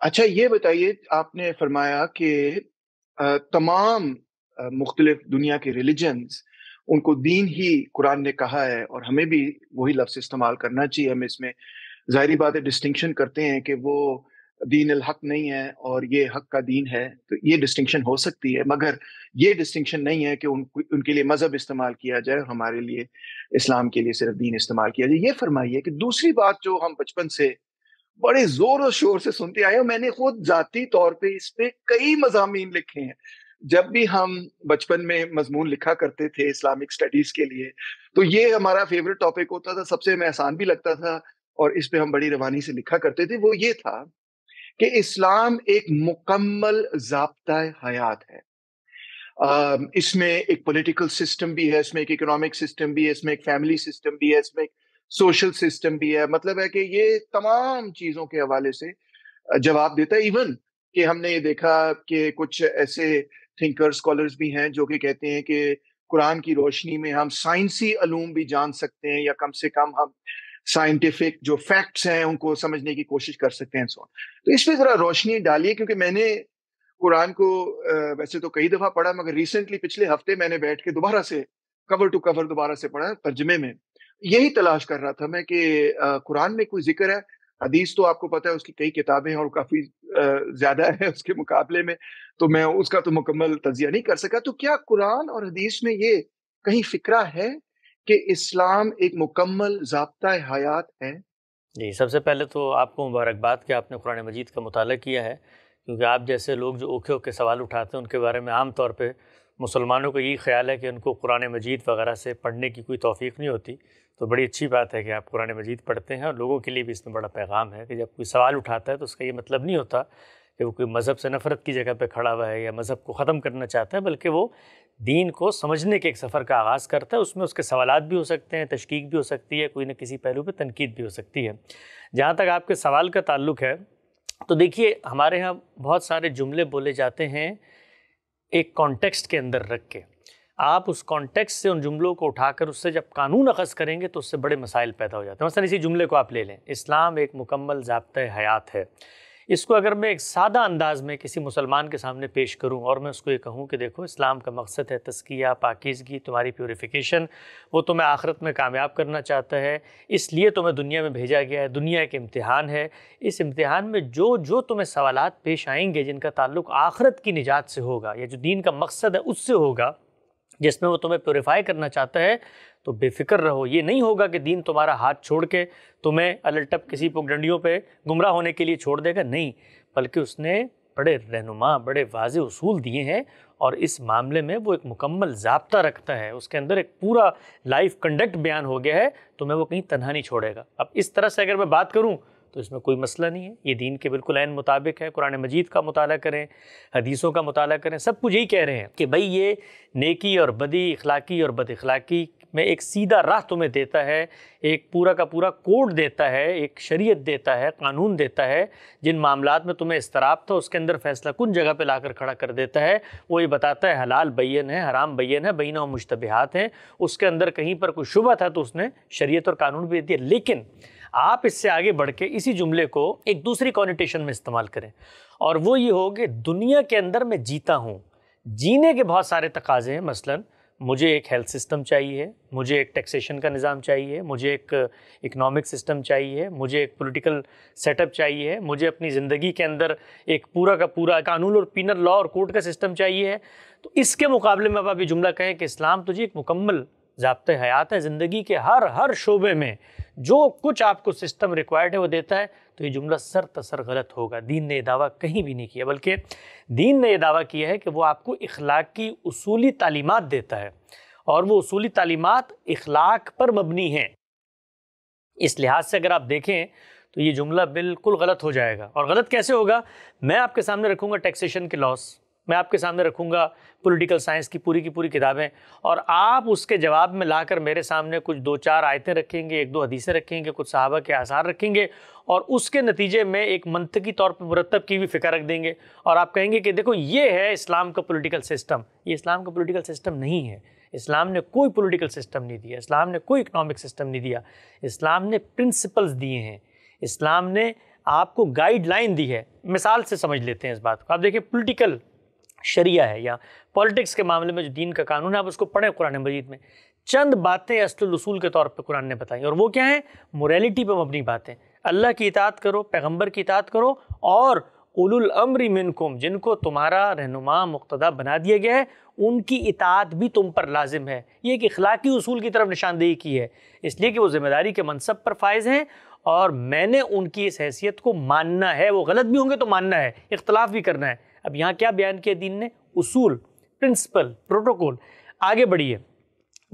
اچھا یہ بتائیے، آپ نے فرمایا کہ تمام مختلف دنیا کے ریلیجنز، ان کو دین ہی قرآن نے کہا ہے، اور ہمیں بھی وہی لفظ استعمال کرنا چاہیے. ہم اس میں ظاہری بات ہے ڈسٹنکشن کرتے ہیں کہ وہ دین الحق نہیں ہے اور یہ حق کا دین ہے، تو یہ ڈسٹنکشن ہو سکتی ہے، مگر یہ ڈسٹنکشن نہیں ہے کہ ان کے لیے مذہب استعمال کیا جائے اور ہمارے لیے اسلام کے لیے صرف دین استعمال کیا جائے. یہ فرمائیے کہ دوسری بات جو ہم بچپن سے بڑے زور و شور سے سنتے آئے، اور میں نے خود ذاتی طور پہ اس پہ کئی مضامین لکھے ہیں. جب بھی ہم بچپن میں مضمون لکھا کرتے تھے اسلامک اسٹڈیز کے لیے، تو یہ ہمارا فیوریٹ ٹاپک ہوتا تھا، سب سے ہمیں آسان بھی لگتا تھا، اور اس پہ ہم بڑی روانی سے لکھا کرتے تھے. وہ یہ تھا کہ اسلام ایک مکمل ضابطۂ حیات ہے. اس میں ایک پولیٹیکل سسٹم بھی ہے، اس میں ایک اکنامک سسٹم بھی ہے، اس میں ایک فیملی سسٹم بھی ہے، اس میں ایک سوشل سسٹم بھی ہے. مطلب ہے کہ یہ تمام چیزوں کے حوالے سے جواب دیتا ہے. ایون کہ ہم نے یہ دیکھا کہ کچھ ایسے تھنکر اسکالرز بھی ہیں جو کہ کہتے ہیں کہ قرآن کی روشنی میں ہم سائنسی علوم بھی جان سکتے ہیں، یا کم سے کم ہم سائنٹیفک جو فیکٹس ہیں ان کو سمجھنے کی کوشش کر سکتے ہیں. تو اس پہ ذرا روشنی ڈالیے، کیونکہ میں نے قرآن کو ویسے تو کئی دفعہ پڑھا، مگر ریسنٹلی پچھلے ہفتے میں نے بیٹھ کے دوبارہ سے کور ٹو کور دوبارہ سے پڑھا ترجمے میں. یہی تلاش کر رہا تھا میں کہ قرآن میں کوئی ذکر ہے. حدیث تو آپ کو پتہ ہے اس کی کئی کتابیں ہیں اور کافی زیادہ ہے اس کے مقابلے میں، تو میں اس کا تو مکمل تجزیہ نہیں کر سکا. تو کیا قرآن اور حدیث میں یہ کہیں فکرہ ہے کہ اسلام ایک مکمل ضابطۂ حیات ہے؟ جی، سب سے پہلے تو آپ کو مبارکباد کہ آپ نے قرآن مجید کا مطالعہ کیا ہے، کیونکہ آپ جیسے لوگ جو اوکھے اوکھے سوال اٹھاتے ہیں ان کے بارے میں عام طور پہ مسلمانوں کو یہی خیال ہے کہ ان کو قرآن مجید وغیرہ سے پڑھنے کی کوئی توفیق نہیں ہوتی. تو بڑی اچھی بات ہے کہ آپ قرآن مجید پڑھتے ہیں، اور لوگوں کے لیے بھی اس میں بڑا پیغام ہے کہ جب کوئی سوال اٹھاتا ہے تو اس کا یہ مطلب نہیں ہوتا کہ وہ کوئی مذہب سے نفرت کی جگہ پہ کھڑا ہوا ہے یا مذہب کو ختم کرنا چاہتا ہے، بلکہ وہ دین کو سمجھنے کے ایک سفر کا آغاز کرتا ہے. اس میں اس کے سوالات بھی ہو سکتے ہیں، تشکیک بھی ہو سکتی ہے، کوئی نہ کسی پہلو پہ تنقید بھی ہو سکتی ہے. جہاں تک آپ کے سوال کا تعلق ہے تو دیکھیے، ہمارے ہاں بہت سارے جملے بولے جاتے ہیں ایک کانٹیکسٹ کے اندر رکھ کے. آپ اس کانٹیکسٹ سے ان جملوں کو اٹھا کر اس سے جب قانون اخذ کریں گے تو اس سے بڑے مسائل پیدا ہو جاتے ہیں. مثلا اسی جملے کو آپ لے لیں، اسلام ایک مکمل ضابطۂ حیات ہے. اس کو اگر میں ایک سادہ انداز میں کسی مسلمان کے سامنے پیش کروں اور میں اس کو یہ کہوں کہ دیکھو اسلام کا مقصد ہے تزکیہ، پاکیزگی، تمہاری پیوریفیکیشن، وہ تمہیں آخرت میں کامیاب کرنا چاہتا ہے، اس لیے تمہیں دنیا میں بھیجا گیا ہے، دنیا ایک امتحان ہے، اس امتحان میں جو تمہیں سوالات پیش آئیں گے جن کا تعلق آخرت کی نجات سے ہوگا یا جو دین کا مقصد ہے اس سے ہوگا، جس میں وہ تمہیں پیوریفائی کرنا چاہتا ہے، تو بے فکر رہو. یہ نہیں ہوگا کہ دین تمہارا ہاتھ چھوڑ کے تمہیں الٹپ کسی پگڈنڈیوں پہ گمراہ ہونے کے لیے چھوڑ دے گا، نہیں، بلکہ اس نے بڑے رہنما، بڑے واضح اصول دیے ہیں، اور اس معاملے میں وہ ایک مکمل ضابطہ رکھتا ہے. اس کے اندر ایک پورا لائف کنڈکٹ بیان ہو گیا ہے، تمہیں وہ کہیں تنہا نہیں چھوڑے گا. اب اس طرح سے اگر میں بات کروں تو اس میں کوئی مسئلہ نہیں ہے، یہ دین کے بالکل عین مطابق ہے. قرآن مجید کا مطالعہ کریں، حدیثوں کا مطالعہ کریں، سب کچھ یہی کہہ رہے ہیں کہ بھئی یہ نیکی اور بدی، اخلاقی اور بد اخلاقی میں ایک سیدھا راہ تمہیں دیتا ہے، ایک پورا کا پورا کوڈ دیتا ہے، ایک شریعت دیتا ہے، قانون دیتا ہے. جن معاملات میں تمہیں اضطراب تھا اس کے اندر فیصلہ کن جگہ پہ لا کر کھڑا کر دیتا ہے. وہ یہ بتاتا ہے حلال بین ہے، حرام بین ہے، بینہم مشتبہات ہیں. اس کے اندر کہیں پر کوئی شبہ تھا تو اس نے شریعت اور قانون بھی دیا. لیکن آپ اس سے آگے بڑھ کے اسی جملے کو ایک دوسری کونیٹیشن میں استعمال کریں، اور وہ یہ ہو کہ دنیا کے اندر میں جیتا ہوں، جینے کے بہت سارے تقاضے ہیں. مثلاً مجھے ایک ہیلتھ سسٹم چاہیے، مجھے ایک ٹیکسیشن کا نظام چاہیے، مجھے ایک اکنامک سسٹم چاہیے، مجھے ایک پولیٹیکل سیٹ اپ چاہیے، مجھے اپنی زندگی کے اندر ایک پورا کا پورا قانون اور پینل لا اور کورٹ کا سسٹم چاہیے. تو اس کے مقابلے میں آپ یہ جملہ کہیں کہ اسلام تجھے ایک مکمل ضابطۂ حیات ہے، زندگی کے ہر شعبے میں جو کچھ آپ کو سسٹم ریکوائرڈ ہے وہ دیتا ہے، تو یہ جملہ سر تسر غلط ہوگا. دین نے یہ دعویٰ کہیں بھی نہیں کیا، بلکہ دین نے یہ دعویٰ کیا ہے کہ وہ آپ کو اخلاقی اصولی تعلیمات دیتا ہے، اور وہ اصولی تعلیمات اخلاق پر مبنی ہیں. اس لحاظ سے اگر آپ دیکھیں تو یہ جملہ بالکل غلط ہو جائے گا. اور غلط کیسے ہوگا؟ میں آپ کے سامنے رکھوں گا ٹیکسیشن کے لاس، میں آپ کے سامنے رکھوں گا پولیٹیکل سائنس کی پوری کتابیں، اور آپ اس کے جواب میں لا کر میرے سامنے کچھ 2-4 آیتیں رکھیں گے، 1-2 حدیثیں رکھیں گے، کچھ صحابہ کے آثار رکھیں گے، اور اس کے نتیجے میں ایک منطقی طور پر مرتب کی ہوئی فکر رکھ دیں گے، اور آپ کہیں گے کہ دیکھو یہ ہے اسلام کا پولیٹیکل سسٹم. یہ اسلام کا پولیٹیکل سسٹم نہیں ہے. اسلام نے کوئی پولیٹیکل سسٹم نہیں دیا، اسلام نے کوئی اکنامک سسٹم نہیں دیا. اسلام نے پرنسپلز دیے ہیں. اسلام نے آپ کو گائیڈ لائن دی ہے. مثال سے سمجھ لیتے ہیں اس بات کو. آپ دیکھیں پولیٹیکل شریعہ ہے یا پالیٹکس کے معاملے میں جو دین کا قانون ہے آپ اس کو پڑھیں قرآن مجید میں. چند باتیں اصل الاصول کے طور پہ قرآن نے بتائیں اور وہ کیا ہیں؟ موریلٹی پہ مبنی باتیں. اللہ کی اطاعت کرو، پیغمبر کی اطاعت کرو، اور اولو الامر منکم، جن کو تمہارا رہنما مقتدی بنا دیا گیا ہے ان کی اطاعت بھی تم پر لازم ہے. یہ ایک اخلاقی اصول کی طرف نشاندہی کی ہے، اس لیے کہ وہ ذمہ داری کے منصب پر فائز ہیں اور میں نے ان کی اس حیثیت کو ماننا ہے. وہ غلط بھی ہوں گے تو ماننا ہے، اختلاف بھی کرنا ہے. اب یہاں کیا بیان کیا دین نے؟ اصول، پرنسپل، پروٹوکول. آگے بڑھیے.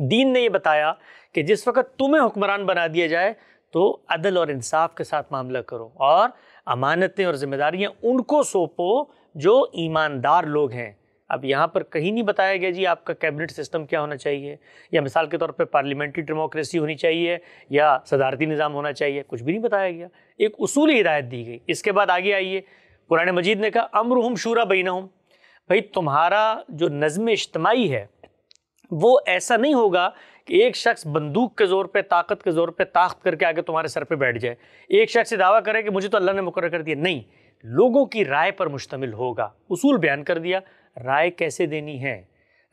دین نے یہ بتایا کہ جس وقت تمہیں حکمران بنا دیا جائے تو عدل اور انصاف کے ساتھ معاملہ کرو اور امانتیں اور ذمہ داریاں ان کو سونپو جو ایماندار لوگ ہیں. اب یہاں پر کہیں نہیں بتایا گیا جی آپ کا کیبنٹ سسٹم کیا ہونا چاہیے، یا مثال کے طور پہ پارلیمنٹری ڈیموکریسی ہونی چاہیے یا صدارتی نظام ہونا چاہیے. کچھ بھی نہیں بتایا گیا، ایک اصولی ہدایت دی گئی. اس کے بعد آگے آئیے، قرآن مجید نے کہا امرہم شورا بینہم. بھائی تمہارا جو نظم اجتماعی ہے وہ ایسا نہیں ہوگا کہ ایک شخص بندوق کے زور پہ، طاقت کے زور پہ طاقت کر کے آگے تمہارے سر پہ بیٹھ جائے، ایک شخص یہ دعویٰ کرے کہ مجھے تو اللہ نے مقرر کر دیا. نہیں، لوگوں کی رائے پر مشتمل ہوگا. اصول بیان کر دیا. رائے کیسے دینی ہے،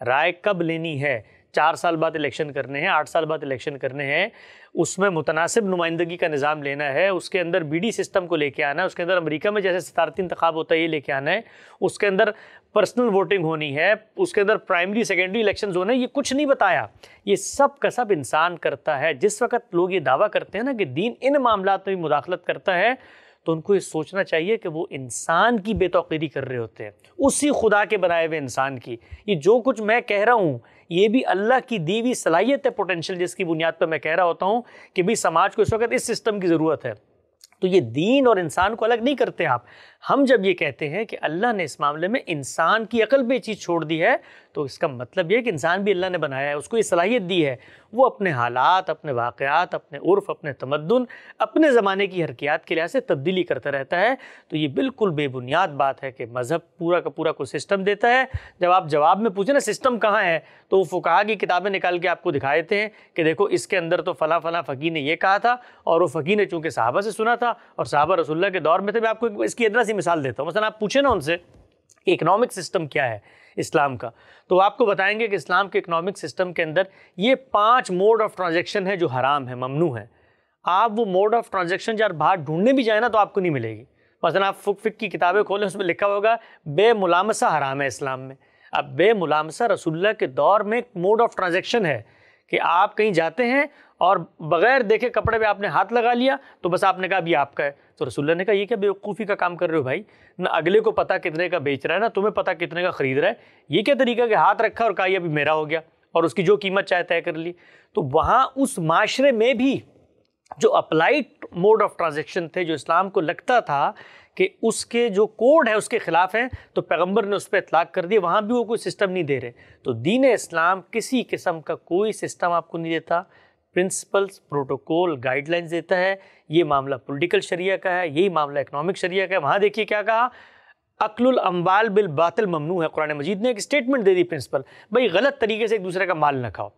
رائے کب لینی ہے، 4 سال بعد الیکشن کرنے ہیں، 8 سال بعد الیکشن کرنے ہیں، اس میں متناسب نمائندگی کا نظام لینا ہے، اس کے اندر بی ڈی سسٹم کو لے کے آنا ہے، اس کے اندر امریکہ میں جیسے صدارتی انتخاب ہوتا ہے یہ لے کے آنا ہے، اس کے اندر پرسنل ووٹنگ ہونی ہے، اس کے اندر پرائمری سیکنڈری الیکشنز ہونے ہیں. یہ کچھ نہیں بتایا. یہ سب کا سب انسان کرتا ہے. جس وقت لوگ یہ دعویٰ کرتے ہیں نا کہ دین ان معاملات میں بھی مداخلت کرتا ہے تو ان کو یہ سوچنا چاہیے کہ وہ انسان کی بے توقیری کر رہے ہوتے ہیں، اسی خدا کے بنائے ہوئے انسان کی. یہ جو کچھ میں کہہ رہا ہوں یہ بھی اللہ کی دی ہوئی صلاحیت ہے، پوٹینشیل، جس کی بنیاد پر میں کہہ رہا ہوتا ہوں کہ بھی سماج کو اس وقت اس سسٹم کی ضرورت ہے. تو یہ دین اور انسان کو الگ نہیں کرتے آپ. ہم جب یہ کہتے ہیں کہ اللہ نے اس معاملے میں انسان کی عقل پہ یہ چیز چھوڑ دی ہے تو اس کا مطلب یہ ہے کہ انسان بھی اللہ نے بنایا ہے، اس کو یہ صلاحیت دی ہے، وہ اپنے حالات، اپنے واقعات، اپنے عرف، اپنے تمدن، اپنے زمانے کی حرکیات کے لحاظ سے تبدیلی کرتا رہتا ہے. تو یہ بالکل بے بنیاد بات ہے کہ مذہب پورا کا پورا کوئی سسٹم دیتا ہے. جب آپ جواب میں پوچھیں نا سسٹم کہاں ہے تو وہ فقہا کی کتابیں نکال کے آپ کو دکھا دیتے ہیں کہ دیکھو اس کے اندر تو فلاں فلاں فقیہ نے یہ کہا تھا، اور وہ فقیہ نے چونکہ صحابہ سے سنا تھا اور صحابہ رسول اللہ کے دور میں تھے. میں آپ کو اس کی ادنا سی مثال دیتا ہوں. مثلا آپ پوچھیں نا ان سے کہ اکنامک سسٹم کیا ہے اسلام کا، تو آپ کو بتائیں گے کہ اسلام کے اکنامک سسٹم کے اندر یہ 5 موڈ آف ٹرانزیکشن ہے جو حرام ہے، ممنوع ہے. آپ وہ موڈ آف ٹرانزیکشن جب باہر ڈھونڈنے بھی جائیں نا تو آپ کو نہیں ملے گی. مثلا آپ فقہ کی کتابیں کھولیں، اس میں لکھا ہوگا بے ملامسہ حرام ہے اسلام میں. اب بے ملامسہ رسول اللہ کے دور میں ایک موڈ آف ٹرانزیکشن ہے کہ آپ کہیں جاتے ہیں اور بغیر دیکھے کپڑے پہ آپ نے ہاتھ لگا لیا تو بس آپ نے کہا اب یہ آپ کا ہے. تو رسول اللہ نے کہا یہ کیا بیوقوفی کا کام کر رہے ہو بھائی، نہ اگلے کو پتہ کتنے کا بیچ رہا ہے، نہ تمہیں پتہ کتنے کا خرید رہا ہے. یہ کیا طریقہ کہ ہاتھ رکھا اور کہا یہ ابھی میرا ہو گیا اور اس کی جو قیمت چاہے طے کر لی. تو وہاں اس معاشرے میں بھی جو اپلائڈ موڈ آف ٹرانزیکشن تھے، جو اسلام کو لگتا تھا کہ اس کے جو کوڈ ہے اس کے خلاف ہیں، تو پیغمبر نے اس پہ اطلاق کر دیا. وہاں بھی وہ کوئی سسٹم نہیں دے رہے. تو دین اسلام کسی قسم کا کوئی سسٹم آپ کو نہیں دیتا. پرنسپلز، پروٹوکول، گائیڈ لائنز دیتا ہے. یہ معاملہ پولیٹیکل شریعہ کا ہے، یہی معاملہ اکنامک شریعہ کا ہے. وہاں دیکھیے کیا کہا، اکل الاموال بالباطل ممنوع ہے. قرآن مجید نے ایک اسٹیٹمنٹ دے دی پرنسپل، بھائی غلط طریقے سے ایک دوسرے کا مال نہ کھاؤ.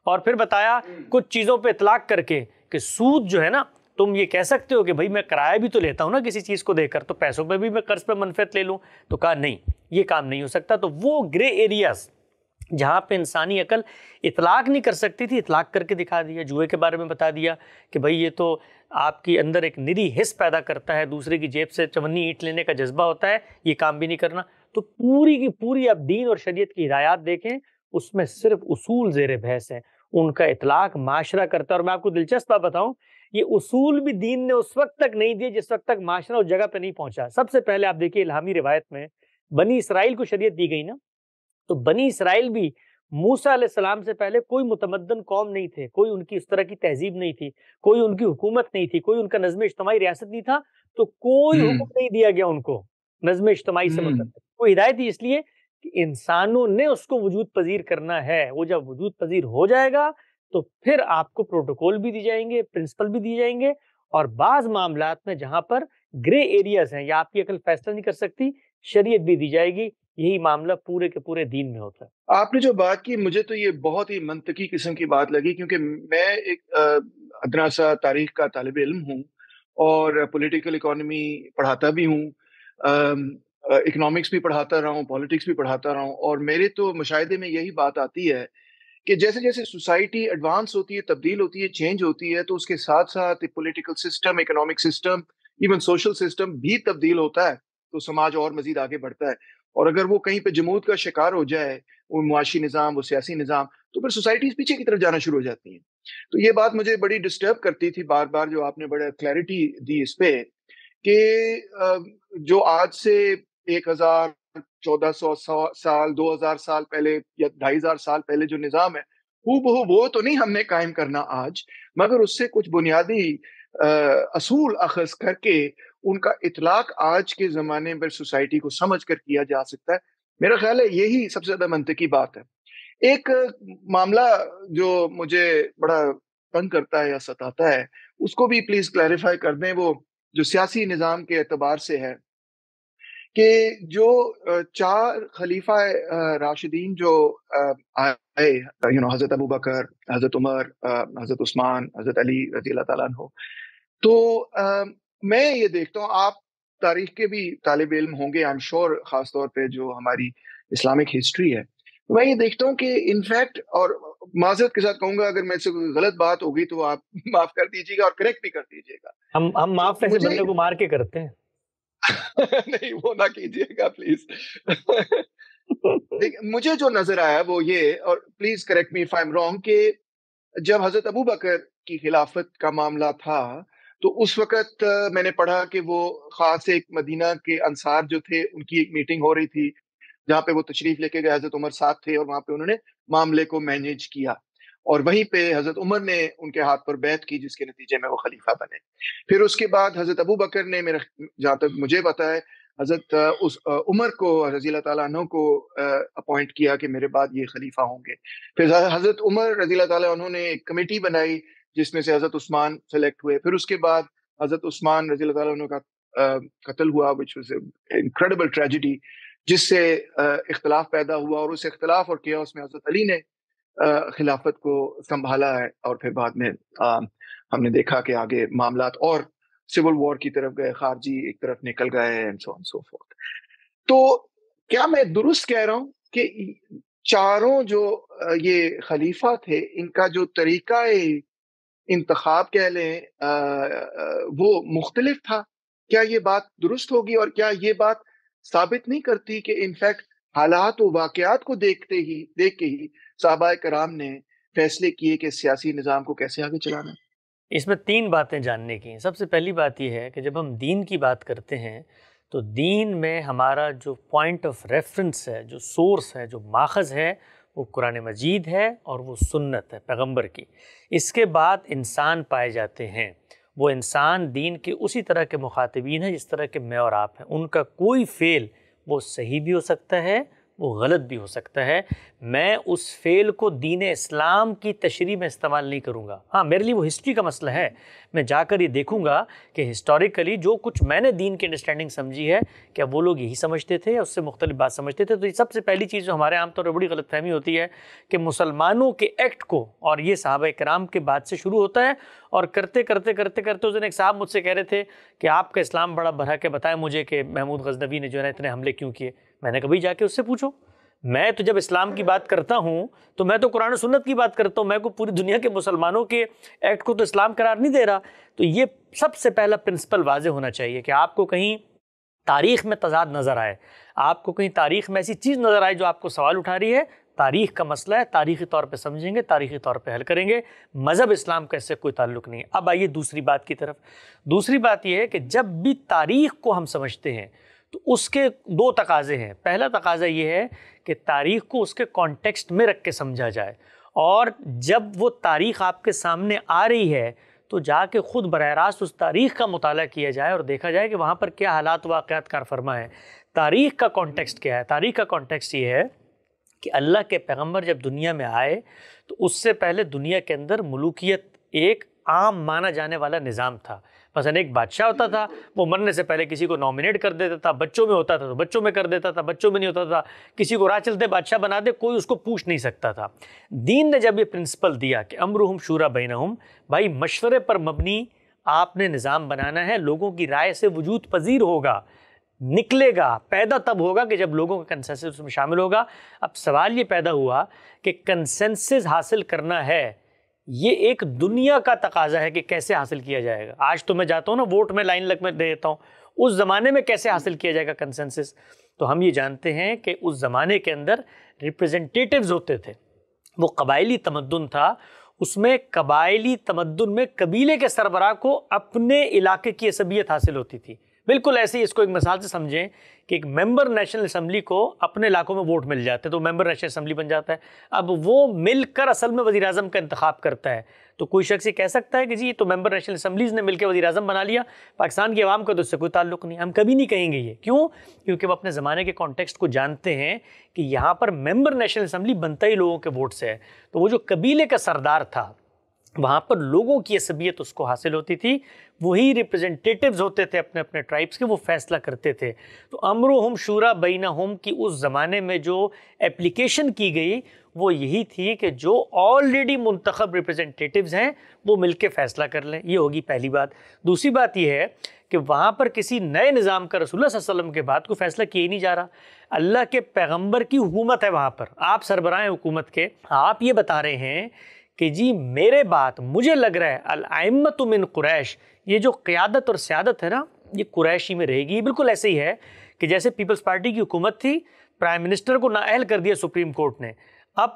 اور پھر بتایا کچھ چیزوں پہ اطلاق کر کے کہ سود جو ہے نا، تم یہ کہہ سکتے ہو کہ بھائی میں کرایہ بھی تو لیتا ہوں نا کسی چیز کو دے کر، تو پیسوں پہ بھی میں قرض پہ منفعت لے لوں. تو کہا نہیں، یہ کام نہیں ہو سکتا. تو وہ گرے ایریاز جہاں پہ انسانی عقل اطلاق نہیں کر سکتی تھی، اطلاق کر کے دکھا دیا. جوئے کے بارے میں بتا دیا کہ بھائی یہ تو آپ کے اندر ایک نری حس پیدا کرتا ہے، دوسرے کی جیب سے چونی اینٹ لینے کا جذبہ ہوتا ہے، یہ کام بھی نہیں کرنا. تو پوری کی پوری آپ دین اور شریعت کی ہدایات دیکھیں، اس میں صرف اصول زیر بحث ہیں، ان کا اطلاق معاشرہ کرتا ہے. اور میں آپ کو دلچسپ بات بتاؤں، یہ اصول بھی دین نے اس وقت تک نہیں دیے جس وقت تک معاشرہ اس جگہ پہ نہیں پہنچا. سب سے پہلے آپ دیکھیے الہامی روایت میں بنی اسرائیل کو شریعت دی گئی نا، تو بنی اسرائیل بھی موسیٰ علیہ السلام سے پہلے کوئی متمدن قوم نہیں تھے، کوئی ان کی اس طرح کی تہذیب نہیں تھی، کوئی ان کی حکومت نہیں تھی، کوئی ان کا نظم اجتماعی ریاست نہیں تھا. تو کوئی حکم نہیں دیا گیا ان کو نظم اجتماعی سے متعلق. کوئی ہدایت دی، اس لیے کہ انسانوں نے اس کو وجود پذیر کرنا ہے. وہ جب وجود پذیر ہو جائے گا تو پھر آپ کو پروٹوکول بھی دی جائیں گے، پرنسپل بھی دی جائیں گے. اور بعض معاملات میں جہاں پر گرے ایریاز ہیں یا آپ کی عقل فیصلہ نہیں کر سکتی، شریعت بھی دی جائے گی. یہی معاملہ پورے کے پورے دین میں ہوتا ہے. آپ نے جو بات کی مجھے تو یہ بہت ہی منطقی قسم کی بات لگی، کیونکہ میں ایک ادنا سا تاریخ کا طالب علم ہوں اور پولیٹیکل اکانومی پڑھاتا بھی ہوں، اکنامکس بھی پڑھاتا رہا ہوں، پالیٹکس بھی پڑھاتا رہا ہوں، اور میرے تو مشاہدے میں یہی بات آتی ہے کہ جیسے جیسے سوسائٹی ایڈوانس ہوتی ہے، تبدیل ہوتی ہے، چینج ہوتی ہے، تو اس کے ساتھ ساتھ political system, economic system, even social system بھی تبدیل ہوتا ہے، تو سماج اور مزید آگے بڑھتا ہے۔ اور اگر وہ کہیں پہ جمود کا شکار ہو جائے، وہ معاشی نظام، وہ سیاسی نظام، تو پھر سوسائٹیز پیچھے کی طرف جانا شروع ہو جاتی ہیں۔ تو یہ بات مجھے بڑی ڈسٹرب کرتی تھی بار بار، جو آپ نے بڑا کلیئرٹی دی اس پہ، کہ جو آج سے 1400 سال، 2000 سال پہلے یا 2500 سال پہلے جو نظام ہے، ہو بہو وہ تو نہیں ہم نے قائم کرنا آج، مگر اس سے کچھ بنیادی اصول اخذ کر کے ان کا اطلاق آج کے زمانے میں سوسائٹی کو سمجھ کر کیا جا سکتا ہے۔ میرا خیال ہے یہی سب سے زیادہ منطقی بات ہے۔ ایک معاملہ جو مجھے بڑا تنگ کرتا ہے یا ستاتا ہے، اس کو بھی پلیز کلیریفائی کر دیں، وہ جو سیاسی نظام کے اعتبار سے ہے، کہ جو چار خلیفہ راشدین جو آئے، حضرت ابو بکر، حضرت عمر، حضرت عثمان، حضرت علی رضی اللہ تعالیٰ عنہ، تو میں یہ دیکھتا ہوں، آپ تاریخ کے بھی طالب علم ہوں گے I'm sure، خاص طور پہ جو ہماری اسلامک ہسٹری ہے، میں یہ دیکھتا ہوں کہ انفیکٹ، اور معذرت کے ساتھ کہوں گا اگر میں سے کوئی غلط بات ہوگی تو آپ معاف کر دیجیے گا اور کریکٹ بھی کر دیجیے گا۔ ہم معاف ایسے بندے کو مار کے کرتے ہیں۔ نہیں، وہ نہ کیجیے گا پلیز۔ مجھے جو نظر آیا وہ یہ، اور please correct me if I am wrong, کہ جب حضرت ابو بکر کی خلافت کا معاملہ تھا، تو اس وقت میں نے پڑھا کہ وہ خاص ایک مدینہ کے انصار جو تھے، ان کی ایک میٹنگ ہو رہی تھی جہاں پہ وہ تشریف لے کے گئے، حضرت عمر ساتھ تھے، اور وہاں پہ انہوں نے معاملے کو مینیج کیا، اور وہیں پہ حضرت عمر نے ان کے ہاتھ پر بیعت کی، جس کے نتیجے میں وہ خلیفہ بنے۔ پھر اس کے بعد حضرت ابو بکر نے، جہاں تک مجھے پتا ہے، حضرت عمر کو رضی اللہ تعالیٰ عنہ کو اپوائنٹ کیا کہ میرے بعد یہ خلیفہ ہوں گے۔ پھر حضرت عمر رضی اللہ تعالیٰ عنہ نے ایک کمیٹی بنائی جس میں سے حضرت عثمان سلیکٹ ہوئے۔ پھر اس کے بعد حضرت عثمان رضی اللہ تعالیٰ عنہ کا قتل ہوا، which was an incredible tragedy، جس سے اختلاف پیدا ہوا، اور اس اختلاف اور کیاس میں حضرت علی نے خلافت کو سنبھالا ہے، اور پھر بعد میں ہم نے دیکھا کہ آگے معاملات اور سول وار کی طرف گئے، خارجی ایک طرف نکل گئے، and so on and so forth۔ تو کیا میں درست کہہ رہا ہوں کہ چاروں جو یہ خلیفہ تھے، ان کا جو طریقہ انتخاب کہہ لیں وہ مختلف تھا؟ کیا یہ بات درست ہوگی؟ اور کیا یہ بات ثابت نہیں کرتی کہ انفیکٹ حالات و واقعات کو دیکھ کے ہی صحابہ کرام نے فیصلے کیے کہ سیاسی نظام کو کیسے آگے چلانا ہے؟ اس میں تین باتیں جاننے کی ہیں۔ سب سے پہلی بات یہ ہے کہ جب ہم دین کی بات کرتے ہیں تو دین میں ہمارا جو پوائنٹ آف ریفرنس ہے، جو سورس ہے، جو ماخذ ہے، وہ قرآن مجید ہے اور وہ سنت ہے پیغمبر کی۔ اس کے بعد انسان پائے جاتے ہیں، وہ انسان دین کے اسی طرح کے مخاطبین ہیں جس طرح کے میں اور آپ ہیں۔ ان کا کوئی فعل وہ صحیح بھی ہو سکتا ہے، وہ غلط بھی ہو سکتا ہے۔ میں اس فعل کو دین اسلام کی تشریح میں استعمال نہیں کروں گا۔ ہاں، میرے لیے وہ ہسٹری کا مسئلہ ہے، میں جا کر یہ دیکھوں گا کہ ہسٹوریکلی جو کچھ میں نے دین کی انڈرسٹینڈنگ سمجھی ہے، کیا وہ لوگ یہی سمجھتے تھے یا اس سے مختلف بات سمجھتے تھے۔ تو یہ سب سے پہلی چیز جو ہمارے عام طور پر بڑی غلط فہمی ہوتی ہے کہ مسلمانوں کے ایکٹ کو، اور یہ صحابہ کرام کے بعد سے شروع ہوتا ہے، اور کرتے کرتے کرتے کرتے اس دن ایک صاحب مجھ سے کہہ رہے تھے کہ آپ کا اسلام بڑا بڑھا کے بتائیں مجھے کہ محمود غزنوی نے جو ہے نا اتنے حملے کیوں کیے۔ میں نے کبھی جا کے اس سے پوچھو، میں تو جب اسلام کی بات کرتا ہوں تو میں تو قرآن و سنت کی بات کرتا ہوں، میں کو پوری دنیا کے مسلمانوں کے ایکٹ کو تو اسلام قرار نہیں دے رہا۔ تو یہ سب سے پہلا پرنسپل واضح ہونا چاہیے کہ آپ کو کہیں تاریخ میں تضاد نظر آئے، آپ کو کہیں تاریخ میں ایسی چیز نظر آئے جو آپ کو سوال اٹھا رہی ہے، تاریخ کا مسئلہ ہے، تاریخی طور پہ سمجھیں گے، تاریخی طور پہ حل کریں گے، مذہب اسلام کا اس سے کوئی تعلق نہیں ہے۔ اب آئیے دوسری بات کی طرف۔ دوسری بات یہ ہے کہ جب بھی تاریخ کو ہم سمجھتے ہیں تو اس کے دو تقاضے ہیں۔ پہلا تقاضا یہ ہے کہ تاریخ کو اس کے کانٹیکسٹ میں رکھ کے سمجھا جائے، اور جب وہ تاریخ آپ کے سامنے آ رہی ہے تو جا کے خود براہ راست اس تاریخ کا مطالعہ کیا جائے اور دیکھا جائے کہ وہاں پر کیا حالات واقعات کار فرما ہے۔ تاریخ کا کانٹیکسٹ کیا ہے؟ تاریخ کا کانٹیکسٹ یہ ہے کہ اللہ کے پیغمبر جب دنیا میں آئے تو اس سے پہلے دنیا کے اندر ملوکیت ایک عام مانا جانے والا نظام تھا۔ مثلا ایک بادشاہ ہوتا تھا، وہ مرنے سے پہلے کسی کو نامینیٹ کر دیتا تھا، بچوں میں ہوتا تھا تو بچوں میں کر دیتا تھا، بچوں میں نہیں ہوتا تھا کسی کو راہ چلتے بادشاہ بنا دے، کوئی اس کو پوچھ نہیں سکتا تھا۔ دین نے جب یہ پرنسپل دیا کہ امرہم شورا بینہم، بھائی مشورے پر مبنی آپ نے نظام بنانا ہے، لوگوں کی رائے سے وجود پذیر ہوگا، نکلے گا، پیدا تب ہوگا کہ جب لوگوں کا کنسنسس اس میں شامل ہوگا۔ اب سوال یہ پیدا ہوا کہ کنسنسس حاصل کرنا ہے، یہ ایک دنیا کا تقاضا ہے کہ کیسے حاصل کیا جائے گا۔ آج تو میں جاتا ہوں نا ووٹ میں لائن لگ میں دے دیتا ہوں، اس زمانے میں کیسے حاصل کیا جائے گا کنسنسس؟ تو ہم یہ جانتے ہیں کہ اس زمانے کے اندر ریپریزنٹیٹیوز ہوتے تھے، وہ قبائلی تمدن تھا، اس میں قبائلی تمدن میں قبیلے کے سربراہ کو اپنے علاقے کی عصبیت حاصل ہوتی تھی۔ بالکل ایسے ہی اس کو ایک مثال سے سمجھیں کہ ایک ممبر نیشنل اسمبلی کو اپنے علاقوں میں ووٹ مل جاتے ہیں تو ممبر نیشنل اسمبلی بن جاتا ہے۔ اب وہ مل کر اصل میں وزیر اعظم کا انتخاب کرتا ہے، تو کوئی شخص یہ کہہ سکتا ہے کہ جی یہ تو ممبر نیشنل اسمبلیز نے مل کے وزیر اعظم بنا لیا، پاکستان کی عوام کا تو اس سے کوئی تعلق نہیں۔ ہم کبھی نہیں کہیں گے یہ، کیوں؟ کیونکہ وہ اپنے زمانے کے کانٹیکسٹ کو جانتے ہیں کہ یہاں پر ممبر نیشنل اسمبلی بنتا ہی لوگوں کے ووٹ سے ہے، تو وہ جو قبیلے کا سردار تھا وہاں پر لوگوں کی عصبیت اس کو حاصل ہوتی تھی، وہی ریپریزنٹیٹیوز ہوتے تھے اپنے اپنے ٹرائبس کے، وہ فیصلہ کرتے تھے۔ تو امرہم شورا بینہم کی اس زمانے میں جو اپلیکیشن کی گئی وہ یہی تھی کہ جو آلریڈی منتخب ریپریزنٹیٹیوز ہیں وہ مل کے فیصلہ کر لیں، یہ ہوگی پہلی بات۔ دوسری بات یہ ہے کہ وہاں پر کسی نئے نظام کا رسول اللہ صلی اللہ علیہ وسلم کے بعد کوئی فیصلہ کیا ہی نہیں جا رہا، اللہ کے پیغمبر کی حکومت ہے وہاں پر، آپ سربراہ حکومت کے، آپ یہ بتا رہے ہیں کہ جی میرے بات مجھے لگ رہا ہے الائمۃ من قریش، یہ جو قیادت اور سیادت ہے نا یہ قریشی میں رہے گی۔ بالکل ایسے ہی ہے کہ جیسے پیپلز پارٹی کی حکومت تھی، پرائم منسٹر کو نااہل کر دیا سپریم کورٹ نے، اب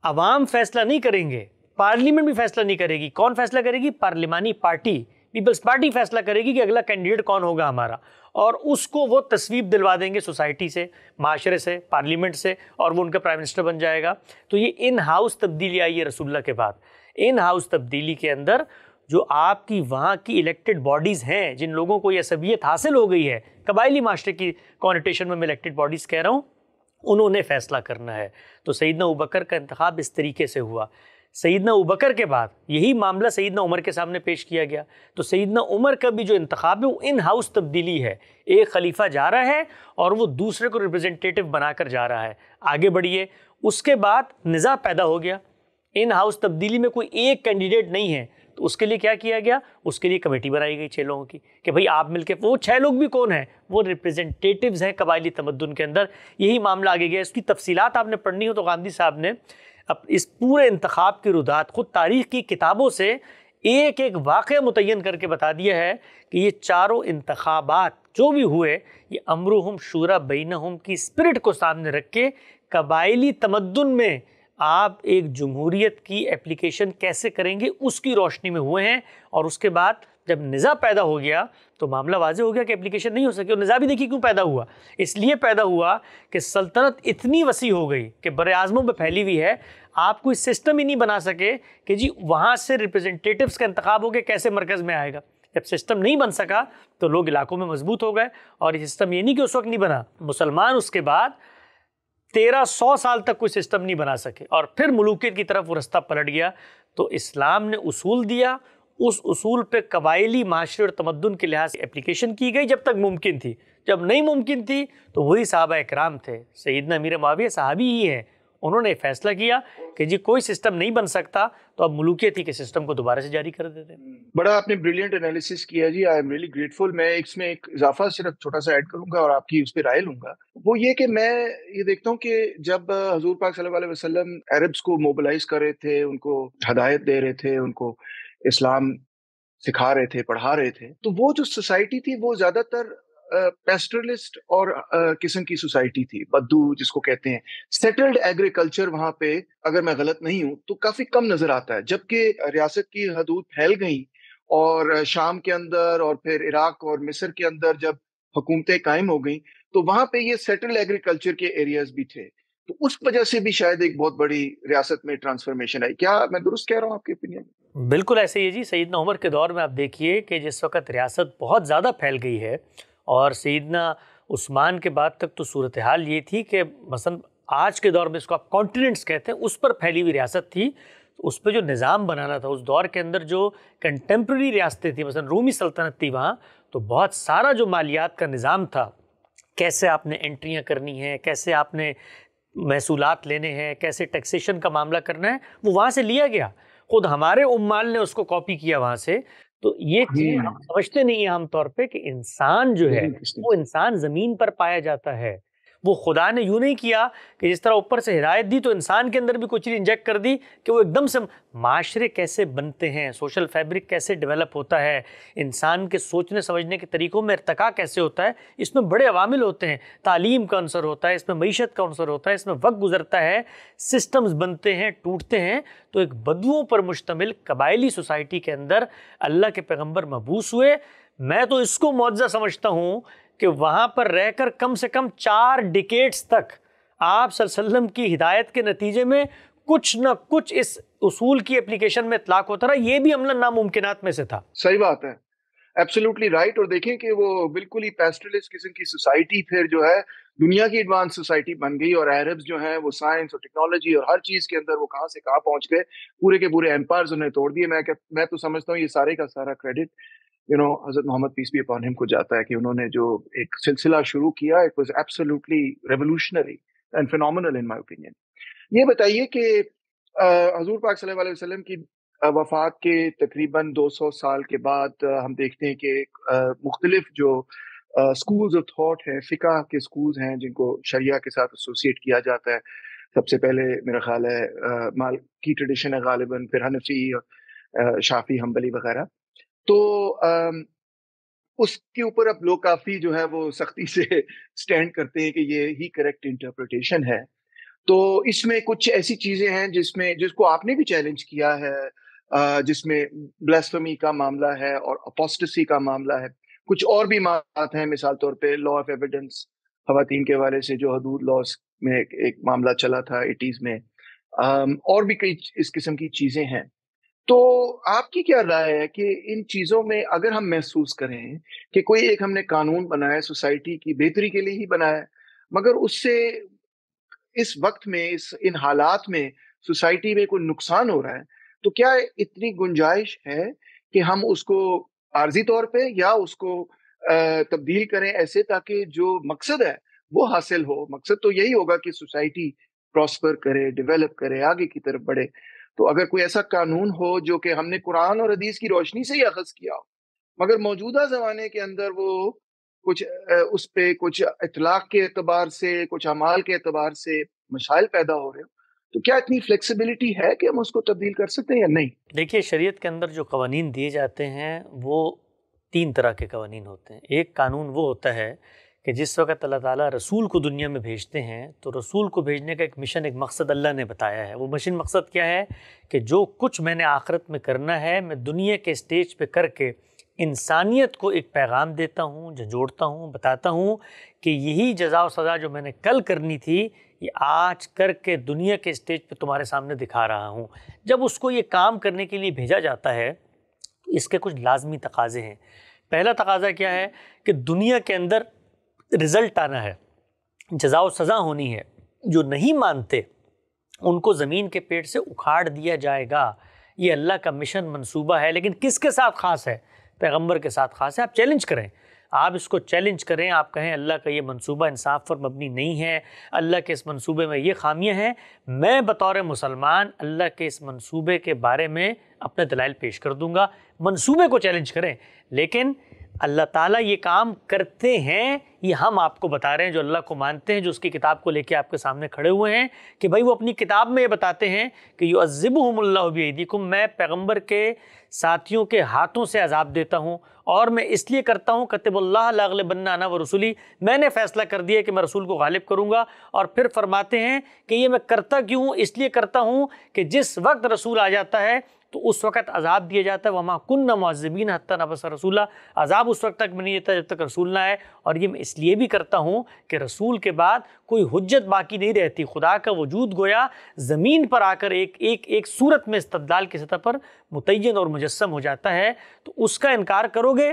عوام فیصلہ نہیں کریں گے، پارلیمنٹ بھی فیصلہ نہیں کرے گی، کون فیصلہ کرے گی؟ پارلیمانی پارٹی، پیپلز پارٹی فیصلہ کرے گی کہ اگلا کینڈیڈیٹ کون ہوگا ہمارا، اور اس کو وہ تصویب دلوا دیں گے سوسائٹی سے، معاشرے سے، پارلیمنٹ سے، اور وہ ان کا پرائم منسٹر بن جائے گا۔ تو یہ ان ہاؤس تبدیلی آئی ہے رسول اللہ کے بعد۔ ان ہاؤس تبدیلی کے اندر جو آپ کی وہاں کی الیکٹڈ باڈیز ہیں، جن لوگوں کو یہ عصبیت حاصل ہو گئی ہے، قبائلی معاشرے کی کانوٹیشن میں الیکٹڈ باڈیز کہہ رہا ہوں، انہوں نے فیصلہ کرنا ہے۔ تو سیدنا ابوبکر کا انتخاب اس طریقے سے ہوا۔ سیدنا ابوبکر کے بعد یہی معاملہ سیدنا عمر کے سامنے پیش کیا گیا، تو سیدنا عمر کا بھی جو انتخاب ہے وہ ان ہاؤس تبدیلی ہے، ایک خلیفہ جا رہا ہے اور وہ دوسرے کو ریپریزنٹیٹیو بنا کر جا رہا ہے، آگے بڑھیے۔ اس کے بعد نزاع پیدا ہو گیا، ان ہاؤس تبدیلی میں کوئی ایک کینڈیڈیٹ نہیں ہے، تو اس کے لیے کیا کیا گیا؟ اس کے لیے کمیٹی بنائی گئی 6 لوگوں کی کہ بھئی آپ مل کے، وہ 6 لوگ بھی کون ہیں؟ وہ ریپریزنٹیٹیوز ہیں قبائلی تمدن کے اندر۔ یہی معاملہ آگے گیا، اس کی تفصیلات آپ نے پڑھنی ہو تو غامدی صاحب نے اب اس پورے انتخاب کی رودات خود تاریخ کی کتابوں سے ایک ایک واقعہ متعین کر کے بتا دیا ہے کہ یہ چاروں انتخابات جو بھی ہوئے یہ امرہم شورا بینہم کی اسپرٹ کو سامنے رکھ کے قبائلی تمدن میں آپ ایک جمہوریت کی اپلیکیشن کیسے کریں گے اس کی روشنی میں ہوئے ہیں۔ اور اس کے بعد جب نزاع پیدا ہو گیا تو معاملہ واضح ہو گیا کہ اپلیکیشن نہیں ہو سکی، اور نزاع بھی دیکھیے کیوں پیدا ہوا، اس لیے پیدا ہوا کہ سلطنت اتنی وسیع ہو گئی کہ بر اعظموں میں پھیلی ہوئی ہے، آپ کوئی سسٹم ہی نہیں بنا سکے کہ جی وہاں سے ریپریزنٹیٹیوز کا انتخاب ہو کے کیسے مرکز میں آئے گا۔ جب سسٹم نہیں بن سکا تو لوگ علاقوں میں مضبوط ہو گئے، اور یہ سسٹم یہ نہیں کہ اس وقت نہیں بنا، مسلمان اس کے بعد 1300 سال تک کوئی سسٹم نہیں بنا سکے، اور پھر ملوکیت کی طرف وہ رستہ پلٹ گیا۔ تو اسلام نے اصول دیا، اس اصول پہ قبائلی معاشرے اور تمدن کے لحاظ سے اپلیکیشن کی گئی جب تک ممکن تھی، جب نہیں ممکن تھی تو وہی صحابہ اکرام تھے، سیدنا امیر معاویہ صحابی ہی ہیں، انہوں نے فیصلہ کیا کہ جی کوئی سسٹم نہیں بن سکتا تو اب ملوکیت ہی کے سسٹم کو دوبارہ سے جاری کر دیتے ہیں۔ بڑا آپ نے بریلینٹ انالیسس کیا جی، آئی ایم ریئلی گریٹفل۔ میں اس میں ایک اضافہ صرف چھوٹا سا ایڈ کروں گا اور آپ کی اس پہ رائے لوں گا۔ وہ یہ کہ میں یہ دیکھتا ہوں کہ جب حضور پاک صلی اللہ علیہ وسلم عربس کو موبلائز کر رہے تھے، ان کو ہدایت دے رہے تھے، ان کو اسلام سکھا رہے تھے، پڑھا رہے تھے، تو وہ جو سوسائٹی تھی وہ زیادہ تر پیسٹرلسٹ اور قسم کی سوسائٹی تھی، بدو جس کو کہتے ہیں۔ سیٹلڈ ایگریکلچر وہاں پہ اگر میں غلط نہیں ہوں تو کافی کم نظر آتا ہے، جبکہ ریاست کی حدود پھیل گئیں اور شام کے اندر اور پھر عراق اور مصر کے اندر جب حکومتیں قائم ہو گئیں تو وہاں پہ یہ سیٹلڈ ایگریکلچر کے ایریاز بھی تھے، تو اس وجہ سے بھی شاید ایک بہت بڑی ریاست میں ٹرانسفارمیشن آئی۔ کیا میں درست کہہ رہا ہوں آپ کے اوپینین میں؟ بالکل ایسے ہی جی، سیدنا عمر کے دور میں آپ دیکھیے کہ جس وقت ریاست بہت زیادہ پھیل گئی ہے، اور سیدنا عثمان کے بعد تک تو صورتحال یہ تھی کہ مثلا آج کے دور میں اس کو آپ کانٹیننٹس کہتے ہیں، اس پر پھیلی ہوئی ریاست تھی، اس پہ جو نظام بنانا تھا اس دور کے اندر جو کنٹمپریری ریاستیں تھیں، مثلا رومی سلطنت تھی وہاں، تو بہت سارا جو مالیات کا نظام تھا، کیسے آپ نے انٹریاں کرنی ہیں، کیسے آپ نے محصولات لینے ہیں، کیسے ٹیکسیشن کا معاملہ کرنا ہے، وہ وہاں سے لیا گیا۔ خود ہمارے عمال نے اس کو کاپی کیا وہاں سے، تو یہ چیز ہم سمجھتے نہیں ہیں عام طور پہ کہ انسان جو ہے وہ انسان زمین پر پایا جاتا ہے. وہ خدا نے یوں نہیں کیا کہ جس طرح اوپر سے ہدایت دی تو انسان کے اندر بھی کچھ چیز انجیکٹ کر دی کہ وہ ایک دم سے. معاشرے کیسے بنتے ہیں, سوشل فیبرک کیسے ڈیولپ ہوتا ہے, انسان کے سوچنے سمجھنے کے طریقوں میں ارتقاء کیسے ہوتا ہے, اس میں بڑے عوامل ہوتے ہیں. تعلیم کا عنصر ہوتا ہے, اس میں معیشت کا عنصر ہوتا ہے, اس میں وقت گزرتا ہے, سسٹمز بنتے ہیں, ٹوٹتے ہیں. تو ایک بدوؤں پر مشتمل قبائلی سوسائٹی کے اندر اللہ کے پیغمبر مبعوث ہوئے. میں تو اس کو معجزہ سمجھتا ہوں کہ وہاں پر رہ کر کم سے کم 4 ڈیکیڈز تک آپ صلی اللہ علیہ وسلم کی ہدایت کے نتیجے میں کچھ نہ کچھ اس اصول کی اپلیکیشن میں اطلاق ہوتا رہا. یہ بھی عملاً ناممکنات میں سے تھا. صحیح بات ہے, ایبسولوٹلی رائٹ. اور دیکھیں کہ وہ بالکل ہی پیسٹرلسٹ قسم کی سوسائٹی پھر جو ہے دنیا کی ایڈوانس سوسائٹی بن گئی, اور عربز جو ہیں وہ سائنس اور ٹیکنالوجی اور ہر چیز کے اندر وہ کہاں سے کہاں پہنچ گئے, پورے کے پورے ایمپائرز انہیں توڑ دیے. میں تو سمجھتا ہوں یہ سارے کا سارا کریڈٹ حضرت محمد پیس بی اپون ہم کو جاتا ہے کہ انہوں نے جو ایک سلسلہ شروع کیا, it was absolutely revolutionary and phenomenal in my opinion. یہ بتائیے کہ حضور پاک صلی اللہ علیہ وسلم کی وفات کے تقریباً 200 سال کے بعد ہم دیکھتے ہیں کہ مختلف جو اسکولز آف تھاٹ ہیں, فقہ کے اسکولز ہیں جن کو شریعہ کے ساتھ ایسوسیٹ کیا جاتا ہے. سب سے پہلے میرا خیال ہے مالکی ٹریڈیشن ہے غالباً, پھر حنفی, شافعی, حنبلی وغیرہ. تو اس کے اوپر اب لوگ کافی جو ہے وہ سختی سے سٹینڈ کرتے ہیں کہ یہ ہی کریکٹ انٹرپریٹیشن ہے. تو اس میں کچھ ایسی چیزیں ہیں جس کو آپ نے بھی چیلنج کیا ہے, جس میں بلاسفمی کا معاملہ ہے اور اپوسٹسی کا معاملہ ہے. کچھ اور بھی معاملات ہیں, مثال طور پہ لا آف ایویڈنس, خواتین کے حوالے سے جو حدود لاس میں ایک معاملہ چلا تھا 80s میں, اور بھی کئی اس قسم کی چیزیں ہیں. تو آپ کی کیا رائے ہے کہ ان چیزوں میں اگر ہم محسوس کریں کہ کوئی ایک ہم نے قانون بنایا سوسائٹی کی بہتری کے لیے ہی بنایا, مگر اس سے اس وقت میں ان حالات میں سوسائٹی میں کوئی نقصان ہو رہا ہے, تو کیا اتنی گنجائش ہے کہ ہم اس کو عارضی طور پہ یا اس کو تبدیل کریں ایسے تاکہ جو مقصد ہے وہ حاصل ہو؟ مقصد تو یہی ہوگا کہ سوسائٹی پراسپر کرے, ڈیولپ کرے, آگے کی طرف بڑھے. تو اگر کوئی ایسا قانون ہو جو کہ ہم نے قرآن اور حدیث کی روشنی سے ہی اخذ کیا ہو, مگر موجودہ زمانے کے اندر وہ کچھ اس پہ کچھ اطلاق کے اعتبار سے, کچھ اعمال کے اعتبار سے مسائل پیدا ہو رہے ہو, تو کیا اتنی فلیکسیبلٹی ہے کہ ہم اس کو تبدیل کر سکتے ہیں یا نہیں؟ دیکھیے, شریعت کے اندر جو قوانین دیے جاتے ہیں وہ 3 طرح کے قوانین ہوتے ہیں. ایک قانون وہ ہوتا ہے کہ جس وقت اللہ تعالیٰ رسول کو دنیا میں بھیجتے ہیں تو رسول کو بھیجنے کا ایک مشن, ایک مقصد اللہ نے بتایا ہے. وہ مقصد کیا ہے کہ جو کچھ میں نے آخرت میں کرنا ہے میں دنیا کے اسٹیج پہ کر کے انسانیت کو ایک پیغام دیتا ہوں, جوڑتا ہوں, بتاتا ہوں کہ یہی جزا و سزا جو میں نے کل کرنی تھی یہ آج کر کے دنیا کے اسٹیج پہ تمہارے سامنے دکھا رہا ہوں. جب اس کو یہ کام کرنے کے لیے بھیجا جاتا ہے تو اس کے کچھ لازمی تقاضے ہیں. پہلا تقاضا کیا ہے کہ دنیا کے اندر رزلٹ آنا ہے, جزا و سزا ہونی ہے. جو نہیں مانتے ان کو زمین کے پیٹ سے اکھاڑ دیا جائے گا. یہ اللہ کا مشن منصوبہ ہے, لیکن کس کے ساتھ خاص ہے؟ پیغمبر کے ساتھ خاص ہے. آپ چیلنج کریں, آپ اس کو چیلنج کریں, آپ کہیں اللہ کا یہ منصوبہ انصاف پر مبنی نہیں ہے, اللہ کے اس منصوبے میں یہ خامیاں ہیں. میں بطور مسلمان اللہ کے اس منصوبے کے بارے میں اپنے دلائل پیش کر دوں گا. منصوبے کو چیلنج کریں, لیکن اللہ تعالیٰ یہ کام کرتے ہیں یہ ہم آپ کو بتا رہے ہیں جو اللہ کو مانتے ہیں, جو اس کی کتاب کو لے کے آپ کے سامنے کھڑے ہوئے ہیں کہ بھائی وہ اپنی کتاب میں یہ بتاتے ہیں کہ یعذبہم اللہ بایدیکم, میں پیغمبر کے ساتھیوں کے ہاتھوں سے عذاب دیتا ہوں, اور میں اس لیے کرتا ہوں کتب اللہ لاغلبن انا ورسولی, میں نے فیصلہ کر دیا کہ میں رسول کو غالب کروں گا. اور پھر فرماتے ہیں کہ یہ میں کرتا کیوں ہوں؟ اس لیے کرتا ہوں کہ جس وقت رسول آ جاتا ہے تو اس وقت عذاب دیا جاتا ہے. وما کننا معذبین حتی نبعث رسولا, عذاب اس وقت تک میں نہیں دیتا جب تک رسول نہ آئے. اور یہ میں اس لیے بھی کرتا ہوں کہ رسول کے بعد کوئی حجت باقی نہیں رہتی. خدا کا وجود گویا زمین پر آ کر ایک صورت میں استدلال کی سطح پر متعین اور مجسم ہو جاتا ہے. تو اس کا انکار کرو گے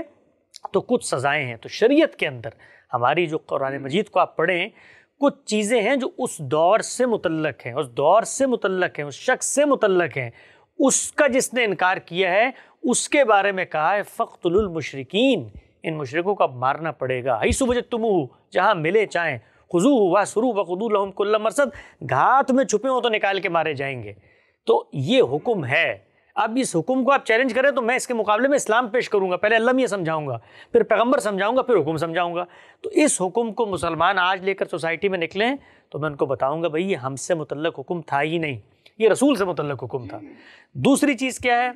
تو کچھ سزائیں ہیں. تو شریعت کے اندر ہماری جو قرآن مجید کو آپ پڑھیں, کچھ چیزیں ہیں جو اس دور سے متعلق ہیں, اس دور سے متعلق ہیں, اس شخص سے متعلق ہیں. اس کا جس نے انکار کیا ہے اس کے بارے میں کہا ہے فقتلوا المشرکین, ان مشرکوں کو اب مارنا پڑے گا. حیث وجدتموہ, جہاں ملے چاہیں, خذوہ واحصروہ وقعدوا لہم کل مرصد, گھات میں چھپے ہوں تو نکال کے مارے جائیں گے. تو یہ حکم ہے. اب اس حکم کو آپ چیلنج کریں تو میں اس کے مقابلے میں اسلام پیش کروں گا، پہلے اللہ میں یہ سمجھاؤں گا، پھر پیغمبر سمجھاؤں گا، پھر حکم سمجھاؤں گا۔ تو اس حکم کو مسلمان آج لے کر سوسائٹی میں نکلیں تو میں ان کو بتاؤں گا بھائی یہ ہم سے متعلق حکم تھا ہی نہیں، یہ رسول سے متعلق حکم تھا۔ دوسری چیز کیا ہے؟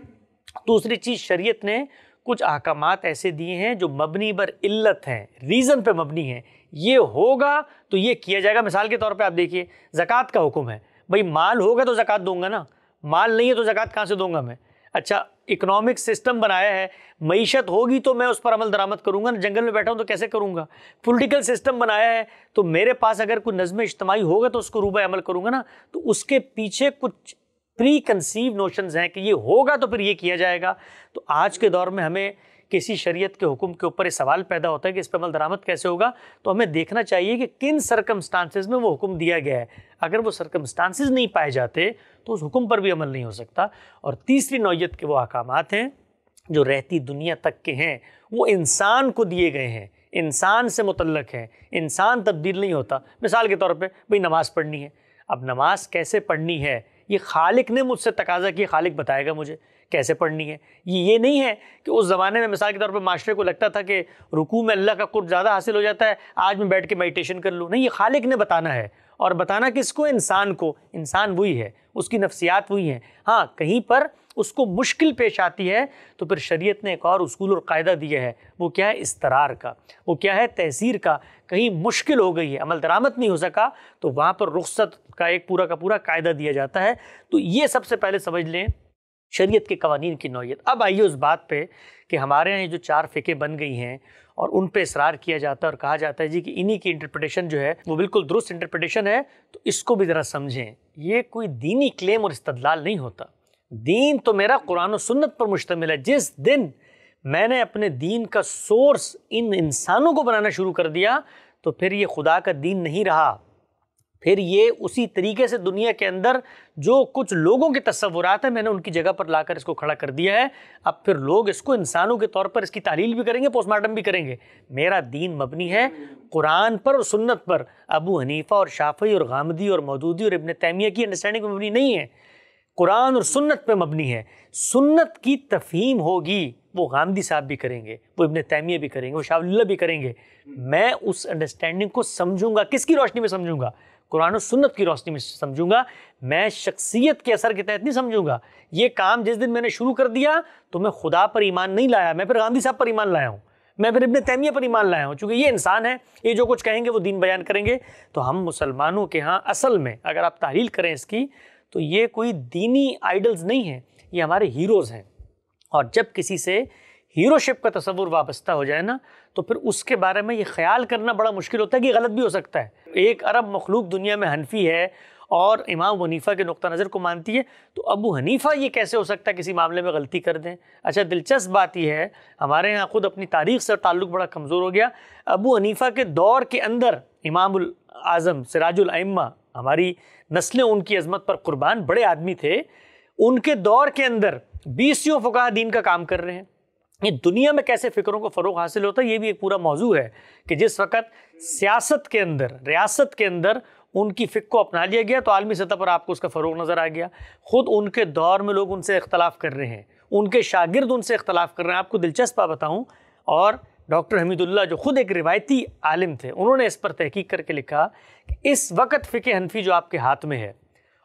دوسری چیز شریعت نے کچھ احکامات ایسے دیے ہیں جو مبنی بر علت ہیں، ریزن پہ مبنی ہیں، یہ ہوگا تو یہ کیا جائے گا۔ مثال کے طور پہ آپ دیکھیے زکوٰۃ کا حکم ہے، بھائی مال ہوگا تو زکوٰۃ دوں گا نا، مال نہیں ہے تو زکوٰۃ کہاں سے دوں گا میں؟ اچھا اکنامک سسٹم بنایا ہے، معیشت ہوگی تو میں اس پر عمل درآمد کروں گا نا، جنگل میں بیٹھا ہوں تو کیسے کروں گا؟ پولیٹیکل سسٹم بنایا ہے تو میرے پاس اگر کوئی نظم اجتماعی ہوگا تو اس کو روبہ عمل کروں گا نا۔ تو اس کے پیچھے کچھ پری کنسیو نوشنز ہیں کہ یہ ہوگا تو پھر یہ کیا جائے گا۔ تو آج کے دور میں ہمیں کسی شریعت کے حکم کے اوپر یہ سوال پیدا ہوتا ہے کہ اس پہ عمل درآمد کیسے ہوگا، تو ہمیں دیکھنا چاہیے کہ کن سرکمسٹانسز میں وہ حکم دیا گیا ہے۔ اگر وہ سرکمسٹانسز نہیں پائے جاتے تو اس حکم پر بھی عمل نہیں ہو سکتا۔ اور تیسری نوعیت کے وہ احکامات ہیں جو رہتی دنیا تک کے ہیں، وہ انسان کو دیے گئے ہیں، انسان سے متعلق ہیں، انسان تبدیل نہیں ہوتا۔ مثال کے طور پہ بھئی نماز پڑھنی ہے، اب نماز کیسے پڑھنی ہے یہ خالق نے مجھ سے تقاضا کیا، خالق بتائے گا مجھے کیسے پڑھنی ہے۔ یہ نہیں ہے کہ اس زمانے میں مثال کے طور پہ معاشرے کو لگتا تھا کہ رکوع میں اللہ کا قرب زیادہ حاصل ہو جاتا ہے، آج میں بیٹھ کے میڈیٹیشن کر لوں، نہیں، یہ خالق نے بتانا ہے۔ اور بتانا کس کو؟ انسان کو۔ انسان وہی ہے، اس کی نفسیات وہی ہیں۔ ہاں کہیں پر اس کو مشکل پیش آتی ہے تو پھر شریعت نے ایک اور اصول اور قاعدہ دیا ہے، وہ کیا ہے؟ استرار کا، وہ کیا ہے؟ تحذیر کا۔ کہیں مشکل ہو گئی ہے، عمل درآمد نہیں ہو سکا تو وہاں پر رخصت کا ایک پورا قاعدہ دیا جاتا ہے۔ تو یہ سب سے پہلے سمجھ لیں شریعت کے قوانین کی نوعیت۔ اب آئیے اس بات پہ کہ ہمارے یہاں یہ جو 4 فقہ بن گئی ہیں اور ان پہ اصرار کیا جاتا ہے اور کہا جاتا ہے جی کہ انہی کی انٹرپریٹیشن جو ہے وہ بالکل درست انٹرپریٹیشن ہے، تو اس کو بھی ذرا سمجھیں۔ یہ کوئی دینی کلیم اور استدلال نہیں ہوتا، دین تو میرا قرآن و سنت پر مشتمل ہے۔ جس دن میں نے اپنے دین کا سورس ان انسانوں کو بنانا شروع کر دیا تو پھر یہ خدا کا دین نہیں رہا، پھر یہ اسی طریقے سے دنیا کے اندر جو کچھ لوگوں کے تصورات ہیں میں نے ان کی جگہ پر لا کر اس کو کھڑا کر دیا ہے۔ اب پھر لوگ اس کو انسانوں کے طور پر اس کی تحلیل بھی کریں گے، پوسٹ مارٹم بھی کریں گے۔ میرا دین مبنی ہے قرآن پر اور سنت پر۔ ابو حنیفہ اور شافعی اور غامدی اور مودودی اور ابن تیمیہ کی انڈرسٹینڈنگ پہ مبنی نہیں ہے، قرآن اور سنت پہ مبنی ہے۔ سنت کی تفہیم ہوگی، وہ غامدی صاحب بھی کریں گے، وہ ابن تیمیہ بھی کریں گے، وہ شاہ ولی اللہ بھی کریں گے۔ میں اس انڈرسٹینڈنگ کو سمجھوں گا، کس کی روشنی میں سمجھوں گا؟ قرآن و سنت کی روشنی میں سمجھوں گا۔ میں شخصیت کے اثر کے تحت نہیں سمجھوں گا۔ یہ کام جس دن میں نے شروع کر دیا تو میں خدا پر ایمان نہیں لایا، میں پھر غامدی صاحب پر ایمان لایا ہوں، میں پھر ابن تیمیہ پر ایمان لایا ہوں، چونکہ یہ انسان ہے، یہ جو کچھ کہیں گے وہ دین بیان کریں گے۔ تو ہم مسلمانوں کے ہاں اصل میں اگر آپ تحلیل کریں اس کی تو یہ کوئی دینی آئیڈلز نہیں ہیں، یہ ہمارے ہیروز ہیں۔ اور جب کسی سے ہیرو شپ کا تصور وابستہ ہو جائے نا تو پھر اس کے بارے میں یہ خیال کرنا بڑا مشکل ہوتا ہے کہ غلط بھی ہو سکتا ہے۔ 1 ارب مخلوق دنیا میں حنفی ہے اور امام ابو حنیفہ کے نقطہ نظر کو مانتی ہے، تو ابو حنیفہ یہ کیسے ہو سکتا ہے کسی معاملے میں غلطی کر دیں؟ اچھا دلچسپ بات یہ ہے، ہمارے ہاں خود اپنی تاریخ سے تعلق بڑا کمزور ہو گیا۔ ابو حنیفہ کے دور کے اندر امام الاعظم سراج الائمہ، ہماری نسلیں ان کی عظمت پر قربان، بڑے آدمی تھے، ان کے دور کے اندر 20 فقہا دین کا کام کر رہے ہیں۔ یہ دنیا میں کیسے فکروں کو فروغ حاصل ہوتا ہے یہ بھی ایک پورا موضوع ہے کہ جس وقت سیاست کے اندر، ریاست کے اندر ان کی فقہ کو اپنا لیا گیا تو عالمی سطح پر آپ کو اس کا فروغ نظر آ گیا۔ خود ان کے دور میں لوگ ان سے اختلاف کر رہے ہیں، ان کے شاگرد ان سے اختلاف کر رہے ہیں۔ آپ کو دلچسپ بات بتاؤں، اور ڈاکٹر حمید اللہ جو خود ایک روایتی عالم تھے، انہوں نے اس پر تحقیق کر کے لکھا کہ اس وقت فقہ حنفی جو آپ کے ہاتھ میں ہے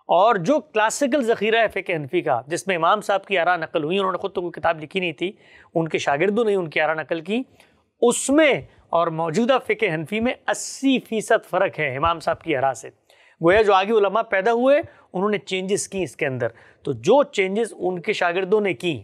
اور جو کلاسیکل ذخیرہ ہے فقہ حنفی کا، جس میں امام صاحب کی آراء نقل ہوئی، انہوں نے خود تو کوئی کتاب لکھی نہیں تھی، ان کے شاگردوں نے ان کی آراء نقل کی، اس میں اور موجودہ فقہ حنفی میں 80% فرق ہے امام صاحب کی آراء سے۔ گویا جو آگے علماء پیدا ہوئے انہوں نے چینجز کی اس کے اندر، تو جو چینجز ان کے شاگردوں نے کی،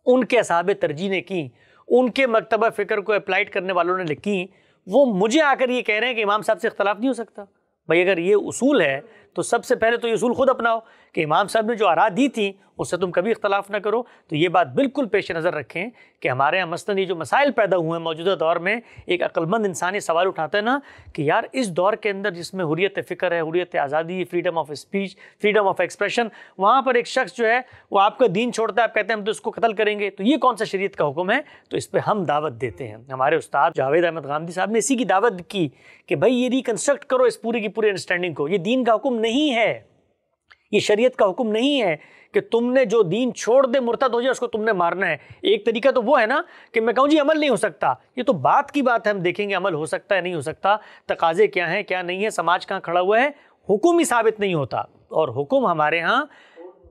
ان کے اصحاب ترجیح نے کی، ان کے مکتبہ فکر کو اپلائیڈ کرنے والوں نے کی، وہ مجھے آ کر یہ کہہ رہے ہیں کہ امام صاحب سے اختلاف نہیں ہو سکتا۔ بھائی اگر یہ اصول ہے تو سب سے پہلے تو یہ اصول خود اپناؤ کہ امام صاحب نے جو آراء دی تھیں اس سے تم کبھی اختلاف نہ کرو۔ تو یہ بات بالکل پیش نظر رکھیں کہ ہمارے یہاں مثلاً یہ جو مسائل پیدا ہوئے ہیں موجودہ دور میں، ایک عقل مند انسان یہ سوال اٹھاتا ہے نا کہ یار اس دور کے اندر جس میں حریت فکر ہے، حریت آزادی، freedom of speech, freedom of expression, وہاں پر ایک شخص جو ہے وہ آپ کا دین چھوڑتا ہے، آپ کہتے ہیں ہم تو اس کو قتل کریں گے، تو یہ کون سا شریعت کا حکم ہے؟ تو اس پہ ہم دعوت دیتے ہیں۔ ہمارے استاد جاوید احمد غامدی صاحب نے اسی کی دعوت کی کہ بھائی یہ ریکنسٹرکٹ کرو اس پوری کی پوری انڈرسٹینڈنگ کو۔ یہ دین کا حکم نہیں ہے، یہ شریعت کا حکم نہیں ہے کہ تم نے جو دین چھوڑ دے مرتد ہو جائے اس کو تم نے مارنا ہے. ایک طریقہ تو وہ ہے نا کہ میں کہوں جی عمل نہیں ہو سکتا. یہ تو بات کی بات ہے, ہم دیکھیں گے عمل ہو سکتا ہے نہیں ہو سکتا, تقاضے کیا ہیں کیا نہیں ہے, سماج کہاں کھڑا ہوا ہے. حکم ہی ثابت نہیں ہوتا, اور حکم ہمارے ہاں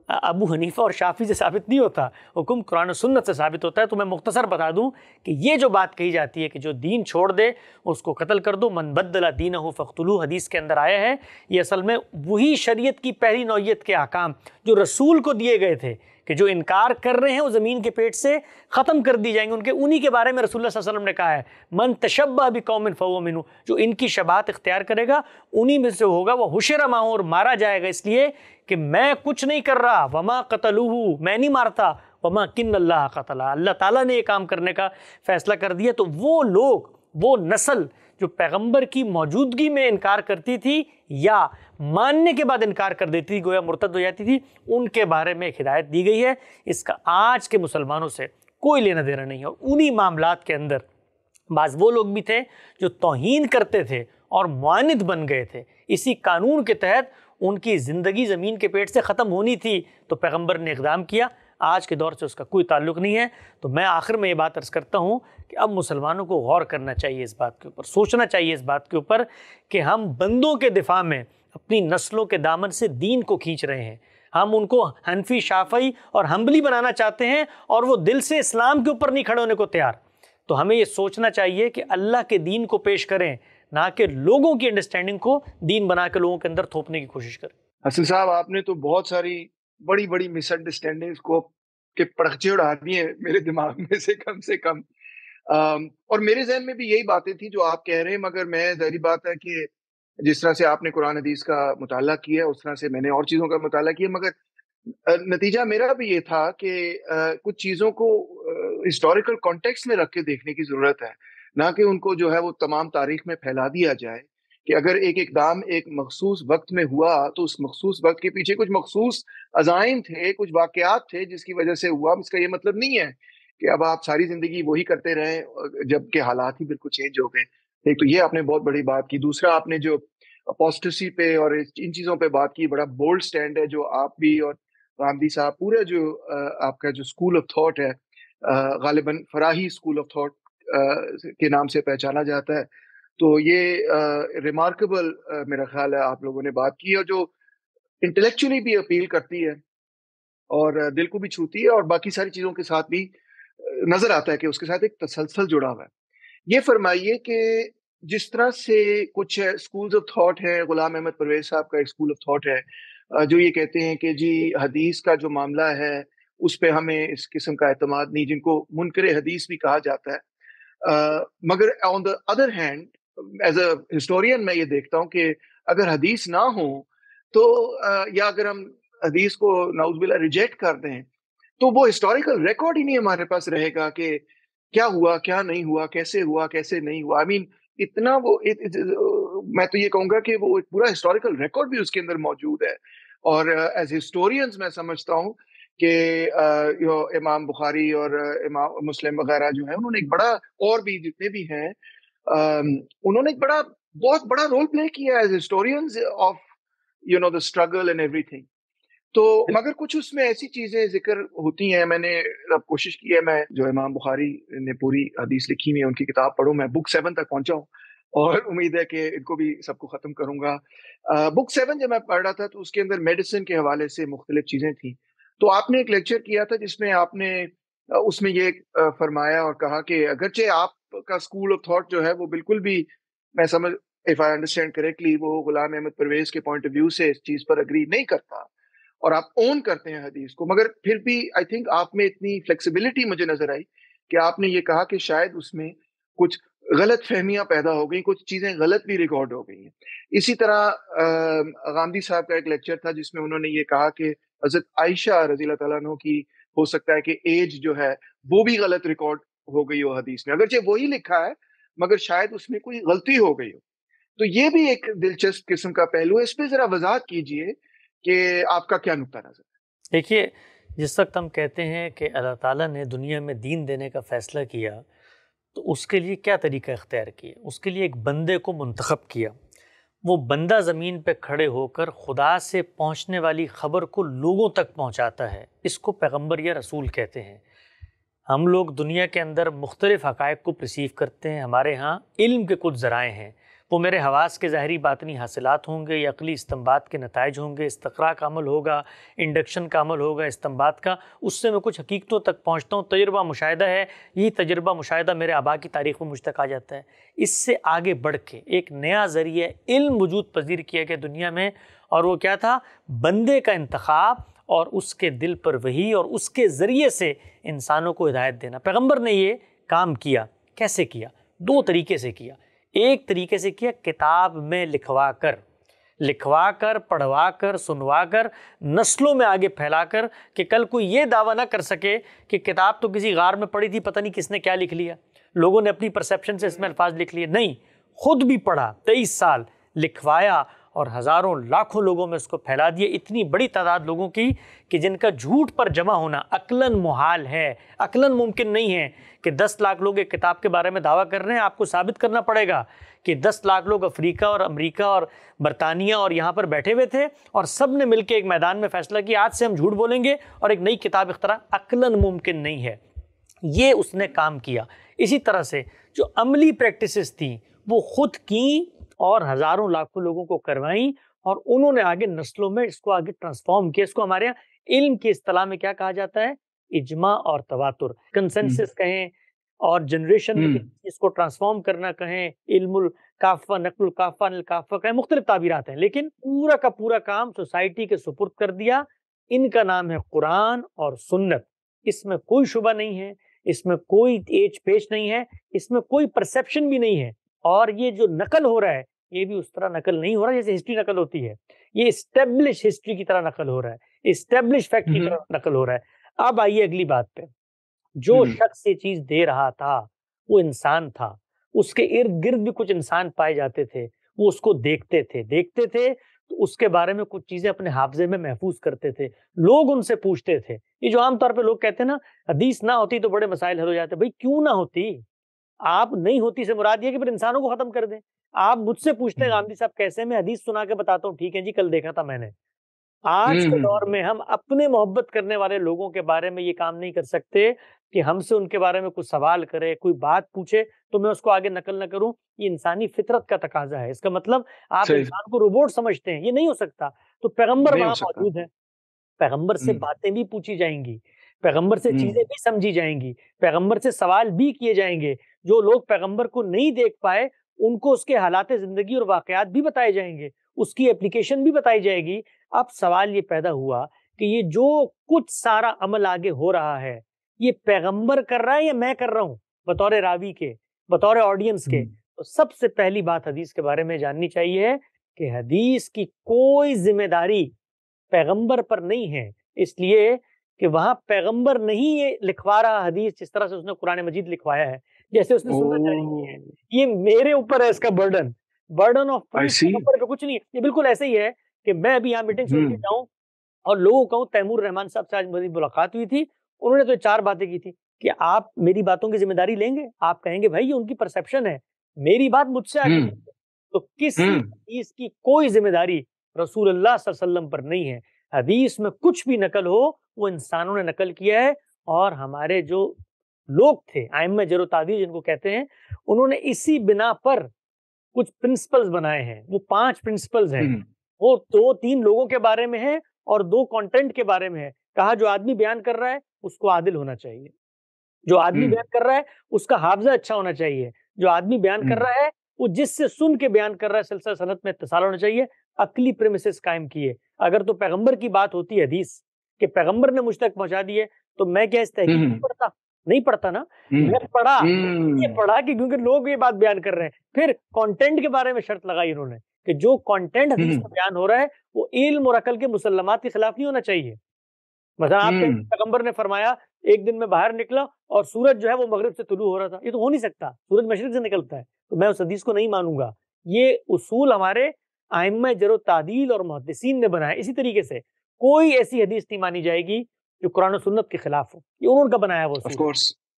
ابو حنیفہ اور شافعی سے ثابت نہیں ہوتا, حکم قرآن و سنت سے ثابت ہوتا ہے. تو میں مختصر بتا دوں کہ یہ جو بات کہی جاتی ہے کہ جو دین چھوڑ دے اس کو قتل کر دو, من بدل دینہ فاقتلوہ حدیث کے اندر آیا ہے, یہ اصل میں وہی شریعت کی پہلی نوعیت کے احکام جو رسول کو دیے گئے تھے کہ جو انکار کر رہے ہیں وہ زمین کے پیٹ سے ختم کر دی جائیں گے. انہی کے بارے میں رسول اللہ صلی اللہ علیہ وسلم نے کہا ہے من تشبہ بقوم فہو منہم, جو ان کی شباہت اختیار کرے گا انہی میں سے ہوگا. وہ حشر معہم, اور مارا جائے گا اس لیے کہ میں کچھ نہیں کر رہا, وما قتلوہ, میں نہیں مارتا, وما کن اللہ قتلہ, اللہ تعالیٰ نے یہ کام کرنے کا فیصلہ کر دیا. تو وہ لوگ, وہ نسل جو پیغمبر کی موجودگی میں انکار کرتی تھی یا ماننے کے بعد انکار کر دیتی تھی, گویا مرتد ہو جاتی تھی, ان کے بارے میں ایک ہدایت دی گئی ہے. اس کا آج کے مسلمانوں سے کوئی لینا دینا نہیں ہے. اور انہی معاملات کے اندر بعض وہ لوگ بھی تھے جو توہین کرتے تھے اور معاند بن گئے تھے. اسی قانون کے تحت ان کی زندگی زمین کے پیٹ سے ختم ہونی تھی تو پیغمبر نے اقدام کیا. آج کے دور سے اس کا کوئی تعلق نہیں ہے. تو میں آخر میں یہ بات عرض کرتا ہوں کہ اب مسلمانوں کو غور کرنا چاہیے اس بات کے اوپر, سوچنا چاہیے اس بات کے اوپر کہ ہم بندوں کے دفاع میں اپنی نسلوں کے دامن سے دین کو کھینچ رہے ہیں. ہم ان کو حنفی, شافعی اور حنبلی بنانا چاہتے ہیں اور وہ دل سے اسلام کے اوپر نہیں کھڑے ہونے کو تیار. تو ہمیں یہ سوچنا چاہیے کہ اللہ کے دین کو پیش کریں, نہ کہ لوگوں کی انڈرسٹینڈنگ کو دین بنا کے لوگوں کے اندر تھوپنے کی کوشش کریں. حسن صاحب, آپ نے تو بہت ساری بڑی بڑی مس انڈرسٹینڈنگز کو کے پڑخچے اڑا دیے میرے دماغ میں سے کم. اور میرے ذہن میں بھی یہی باتیں تھیں جو آپ کہہ رہے ہیں, مگر میں ظاہری بات ہے کہ جس طرح سے آپ نے قرآن حدیث کا مطالعہ کیا اس طرح سے میں نے اور چیزوں کا مطالعہ کیا, مگر نتیجہ میرا بھی یہ تھا کہ کچھ چیزوں کو ہسٹوریکل کانٹیکسٹ میں رکھ کے دیکھنے کی ضرورت ہے, نہ کہ ان کو جو ہے وہ تمام تاریخ میں پھیلا دیا جائے کہ اگر ایک اقدام ایک مخصوص وقت میں ہوا تو اس مخصوص وقت کے پیچھے کچھ مخصوص عزائم تھے, کچھ واقعات تھے جس کی وجہ سے ہوا. اس کا یہ مطلب نہیں ہے کہ اب آپ ساری زندگی وہی کرتے رہیں جبکہ حالات ہی بالکل چینج ہو گئے. ایک تو یہ آپ نے بہت بڑی بات کی. دوسرا, آپ نے جو اپوسٹسی پہ اور ان چیزوں پہ بات کی, بڑا بولڈ سٹینڈ ہے جو آپ بھی اور غامدی صاحب, پورا جو آپ کا جو اسکول آف تھاٹ ہے, غالباً فراہی اسکول آف تھاٹ کے نام سے پہچانا جاتا ہے. تو یہ ریمارکیبل میرا خیال ہے آپ لوگوں نے بات کی, اور جو انٹلیکچولی بھی اپیل کرتی ہے اور دل کو بھی چھوتی ہے, اور باقی ساری چیزوں کے ساتھ بھی نظر آتا ہے کہ اس کے ساتھ ایک تسلسل جڑا ہوا ہے. یہ فرمائیے کہ جس طرح سے کچھ اسکولز آف تھاٹ ہے, غلام احمد پرویز صاحب کا ایک اسکول آف تھاٹ ہے جو یہ کہتے ہیں کہ جی حدیث کا جو معاملہ ہے اس پہ ہمیں اس قسم کا اعتماد نہیں, جن کو منکر حدیث بھی کہا جاتا ہے. مگر on the other hand as a historian میں یہ دیکھتا ہوں کہ اگر حدیث نہ ہو تو یا اگر ہم حدیث کو نعوذ باللہ ریجیکٹ کر دیں تو وہ ہسٹوریکل ریکارڈ ہی نہیں ہمارے پاس رہے گا کہ کیا ہوا کیا نہیں ہوا, کیسے ہوا کیسے نہیں ہوا. آئی مین اتنا وہ میں تو یہ کہوں گا کہ وہ ایک پورا ہسٹوریکل ریکارڈ بھی اس کے اندر موجود ہے. اور ایز ہسٹورینز میں سمجھتا ہوں کہ امام بخاری اور امام مسلم وغیرہ جو ہیں انہوں نے ایک بڑا, اور بھی جتنے بھی ہیں انہوں نے ایک بہت بڑا رول پلے کیا as historians of the struggle and every thing. تو مگر کچھ اس میں ایسی چیزیں ذکر ہوتی ہیں, میں نے اب کوشش کی ہے, میں جو امام بخاری نے پوری حدیث لکھی ہوئی ہے ان کی کتاب پڑھوں, میں بک 7 تک پہنچا ہوں اور امید ہے کہ ان کو بھی سب کو ختم کروں گا. بک 7 جب میں پڑھ رہا تھا تو اس کے اندر میڈیسن کے حوالے سے مختلف چیزیں تھیں. تو آپ نے ایک لیکچر کیا تھا جس میں آپ نے اس میں یہ فرمایا اور کہا کہ اگرچہ آپ کا اسکول آف تھاٹ جو ہے وہ بالکل بھی, میں سمجھ if I understand correctly, وہ غلام احمد پرویز کے پوائنٹ آف ویو سے اس چیز پر اگری نہیں کرتا اور آپ اون کرتے ہیں حدیث کو, مگر پھر بھی آئی تھنک آپ میں اتنی فلیکسیبلٹی مجھے نظر آئی کہ آپ نے یہ کہا کہ شاید اس میں کچھ غلط فہمیاں پیدا ہو گئیں, کچھ چیزیں غلط بھی ریکارڈ ہو گئی ہیں. اسی طرح غامدی صاحب کا ایک لیکچر تھا جس میں انہوں نے یہ کہا کہ حضرت عائشہ رضی اللہ تعالیٰ عنہ کی ہو سکتا ہے کہ ایج جو ہے وہ بھی غلط ریکارڈ ہو گئی ہو حدیث میں, اگرچہ وہی لکھا ہے مگر شاید اس میں کوئی غلطی ہو گئی ہو. تو یہ بھی ایک دلچسپ قسم کا پہلو ہے, اس پہ ذرا وضاحت کیجئے کہ آپ کا کیا نقطہ نظر ہے. دیکھیے, جس وقت ہم کہتے ہیں کہ اللہ تعالیٰ نے دنیا میں دین دینے کا فیصلہ کیا تو اس کے لیے کیا طریقہ اختیار کیا, اس کے لیے ایک بندے کو منتخب کیا. وہ بندہ زمین پہ کھڑے ہو کر خدا سے پہنچنے والی خبر کو لوگوں تک پہنچاتا ہے، اس کو پیغمبر یا رسول کہتے ہیں۔ ہم لوگ دنیا کے اندر مختلف حقائق کو پرسیو کرتے ہیں، ہمارے ہاں علم کے کچھ ذرائع ہیں، وہ میرے حواس کے ظاہری باطنی حاصلات ہوں گے یا عقلی استنباط کے نتائج ہوں گے، استقراء کا عمل ہوگا، انڈکشن کا عمل ہوگا، استنباط کا، اس سے میں کچھ حقیقتوں تک پہنچتا ہوں، تجربہ مشاہدہ ہے، یہی تجربہ مشاہدہ میرے آباء کی تاریخ میں مجھ تک آ جاتا ہے۔ اس سے آگے بڑھ کے ایک نیا ذریعہ علم وجود پذیر کیا گیا دنیا میں، اور وہ کیا تھا؟ بندے کا انتخاب اور اس کے دل پر وحی اور اس کے ذریعے سے انسانوں کو ہدایت دینا۔ پیغمبر نے یہ کام کیا، کیسے کیا؟ دو طریقے سے کیا۔ ایک طریقے سے کیا کتاب میں لکھوا کر پڑھوا کر سنوا کر نسلوں میں آگے پھیلا کر، کہ کل کوئی یہ دعویٰ نہ کر سکے کہ کتاب تو کسی غار میں پڑھی تھی، پتہ نہیں کس نے کیا لکھ لیا، لوگوں نے اپنی پرسیپشن سے اس میں الفاظ لکھ لیے۔ نہیں، خود بھی پڑھا، 23 سال لکھوایا اور ہزاروں لاکھوں لوگوں میں اس کو پھیلا دیا، اتنی بڑی تعداد لوگوں کی کہ جن کا جھوٹ پر جمع ہونا عقلاً محال ہے، عقلاً ممکن نہیں ہے کہ 10 لاکھ لوگ ایک کتاب کے بارے میں دعویٰ کر رہے ہیں۔ آپ کو ثابت کرنا پڑے گا کہ 10 لاکھ لوگ افریقہ اور امریکہ اور برطانیہ اور یہاں پر بیٹھے ہوئے تھے اور سب نے مل کے ایک میدان میں فیصلہ کیا آج سے ہم جھوٹ بولیں گے اور ایک نئی کتاب اختراع، عقلاً ممکن نہیں ہے۔ یہ اس نے کام کیا۔ اسی طرح سے جو عملی پریکٹسز تھیں وہ خود کیں اور ہزاروں لاکھوں لوگوں کو کروائیں، اور انہوں نے آگے نسلوں میں اس کو آگے ٹرانسفارم کیا۔ اس کو ہمارے یہاں علم کی اصطلاح میں کیا کہا جاتا ہے؟ اجماع اور تواتر، کنسنسس کہیں اور جنریشن میں اس کو ٹرانسفارم کرنا کہیں، علم الکافہ، نقل الکافہ، الکافہ کہیں، مختلف تعبیرات ہیں، لیکن پورا کا پورا کام سوسائٹی کے سپرد کر دیا۔ ان کا نام ہے قرآن اور سنت۔ اس میں کوئی شبہ نہیں ہے، اس میں کوئی ایچ پیچ نہیں ہے، اس میں کوئی پرسیپشن بھی نہیں ہے، اور یہ جو نقل ہو رہا ہے یہ بھی اس طرح نقل نہیں ہو رہا جیسے ہسٹری نقل ہوتی ہے، یہ اسٹیبلش ہسٹری کی طرح نقل ہو رہا ہے، اسٹیبلش فیکٹ کی طرح نقل ہو رہا ہے۔ اب آئیے اگلی بات پہ، جو شخص یہ چیز دے رہا تھا وہ انسان تھا، اس کے ارد گرد بھی کچھ انسان پائے جاتے تھے، وہ اس کو دیکھتے تھے تو اس کے بارے میں کچھ چیزیں اپنے حافظے میں محفوظ کرتے تھے، لوگ ان سے پوچھتے تھے۔ یہ جو عام طور پہ لوگ کہتے ہیں نا حدیث نہ ہوتی تو بڑے مسائل حل ہو جاتے، بھائی کیوں نہ ہوتی؟ آپ نہیں ہوتی سے مراد یہ کہ پھر انسانوں کو ختم کر دیں۔ آپ مجھ سے پوچھتے ہیں غامدی صاحب کیسے، میں حدیث سنا کے بتاتا ہوں، ٹھیک ہے جی کل دیکھا تھا میں نے۔ آج کے دور میں ہم اپنے محبت کرنے والے لوگوں کے بارے میں یہ کام نہیں کر سکتے کہ ہم سے ان کے بارے میں کچھ سوال کرے، کوئی بات پوچھے تو میں اس کو آگے نقل نہ کروں۔ یہ انسانی فطرت کا تقاضا ہے۔ اس کا مطلب آپ انسان کو روبوٹ سمجھتے ہیں، یہ نہیں ہو سکتا۔ تو پیغمبر وہاں موجود ہے، پیغمبر سے باتیں بھی پوچھی جائیں گی، پیغمبر سے چیزیں بھی سمجھی جائیں گی، پیغمبر سے سوال بھی کیے جائیں گے۔ جو لوگ پیغمبر کو نہیں دیکھ پائے ان کو اس کے حالات زندگی اور واقعات بھی بتائے جائیں گے، اس کی اپلیکیشن بھی بتائی جائے گی۔ اب سوال یہ پیدا ہوا کہ یہ جو کچھ سارا عمل آگے ہو رہا ہے یہ پیغمبر کر رہا ہے یا میں کر رہا ہوں بطور راوی کے، بطور آڈینس کے؟ تو سب سے پہلی بات حدیث کے بارے میں جاننی چاہیے کہ حدیث کی کوئی ذمہ داری پیغمبر پر نہیں ہے، اس لیے کہ وہاں پیغمبر نہیں یہ لکھوا رہا حدیث جس طرح سے اس نے قرآن مجید لکھوایا ہے، جیسے اس نے سنت جاری کی ہے۔ یہ میرے اوپر ہے اس کا برڈن آف پہ کچھ نہیں ہے۔ یہ بالکل ایسے ہی ہے کہ میں ابھی یہاں میٹنگ سن کے جاؤں اور لوگوں کو کہوں تیمور رحمان صاحب سے آج میری ملاقات ہوئی تھی، انہوں نے تو 4 باتیں کی تھی کہ آپ میری باتوں کی ذمہ داری لیں گے؟ آپ کہیں گے بھائی یہ ان کی پرسیپشن ہے، میری بات مجھ سے آگے تو کسی حدیث کی کوئی ذمہ داری رسول اللہ صلی اللہ علیہ وسلم پر نہیں ہے۔ حدیث میں کچھ بھی نقل ہو وہ انسانوں نے نقل کیا ہے، اور ہمارے جو لوگ تھے ائمہ جرح و تعدیل جن کو کہتے ہیں، انہوں نے اسی بنا پر کچھ پرنسپلز بنائے ہیں۔ وہ 5 پرنسپلز ہیں، وہ 2-3 لوگوں کے بارے میں ہے اور 2 کانٹینٹ کے بارے میں ہے۔ کہا جو آدمی بیان کر رہا ہے اس کو عادل ہونا چاہیے، جو آدمی بیان کر رہا ہے اس کا حافظہ اچھا ہونا چاہیے، جو آدمی بیان کر رہا ہے وہ جس سے سن کے بیان کر رہا ہے سلسلہ سند میں اتصال ہونا چاہیے، عقلی پریمیسز قائم کیے۔ اگر تو پیغمبر کی بات ہوتی ہے حدیث کہ پیغمبر نے مجھ تک پہنچا دی ہے تو میں کیا اس تحقیق نہیں پڑھتا نا، میں پڑھا یہ پڑھا کہ کیونکہ لوگ یہ بات بیان کر رہے ہیں۔ پھر کانٹینٹ کے بارے میں شرط لگائی انہوں نے کہ جو کانٹینٹ حدیث میں بیان ہو رہا ہے وہ علم اور عقل کے مسلمات کے خلاف نہیں ہونا چاہیے۔ مثلا آپ کے پیغمبر نے فرمایا ایک دن میں باہر نکلا اور سورج جو ہے وہ مغرب سے طلوع ہو رہا تھا، یہ تو ہو نہیں سکتا، سورج مشرق سے نکلتا ہے، تو میں اس حدیث کو نہیں مانوں گا۔ یہ اصول ہمارے ائمہ جرح و تعدیل اور محدثین نے بنایا۔ اسی طریقے سے کوئی ایسی حدیث نہیں مانی جائے گی جو قرآن و سنت کے خلاف ہو، یہ انہوں نے بنایا وہ اصول۔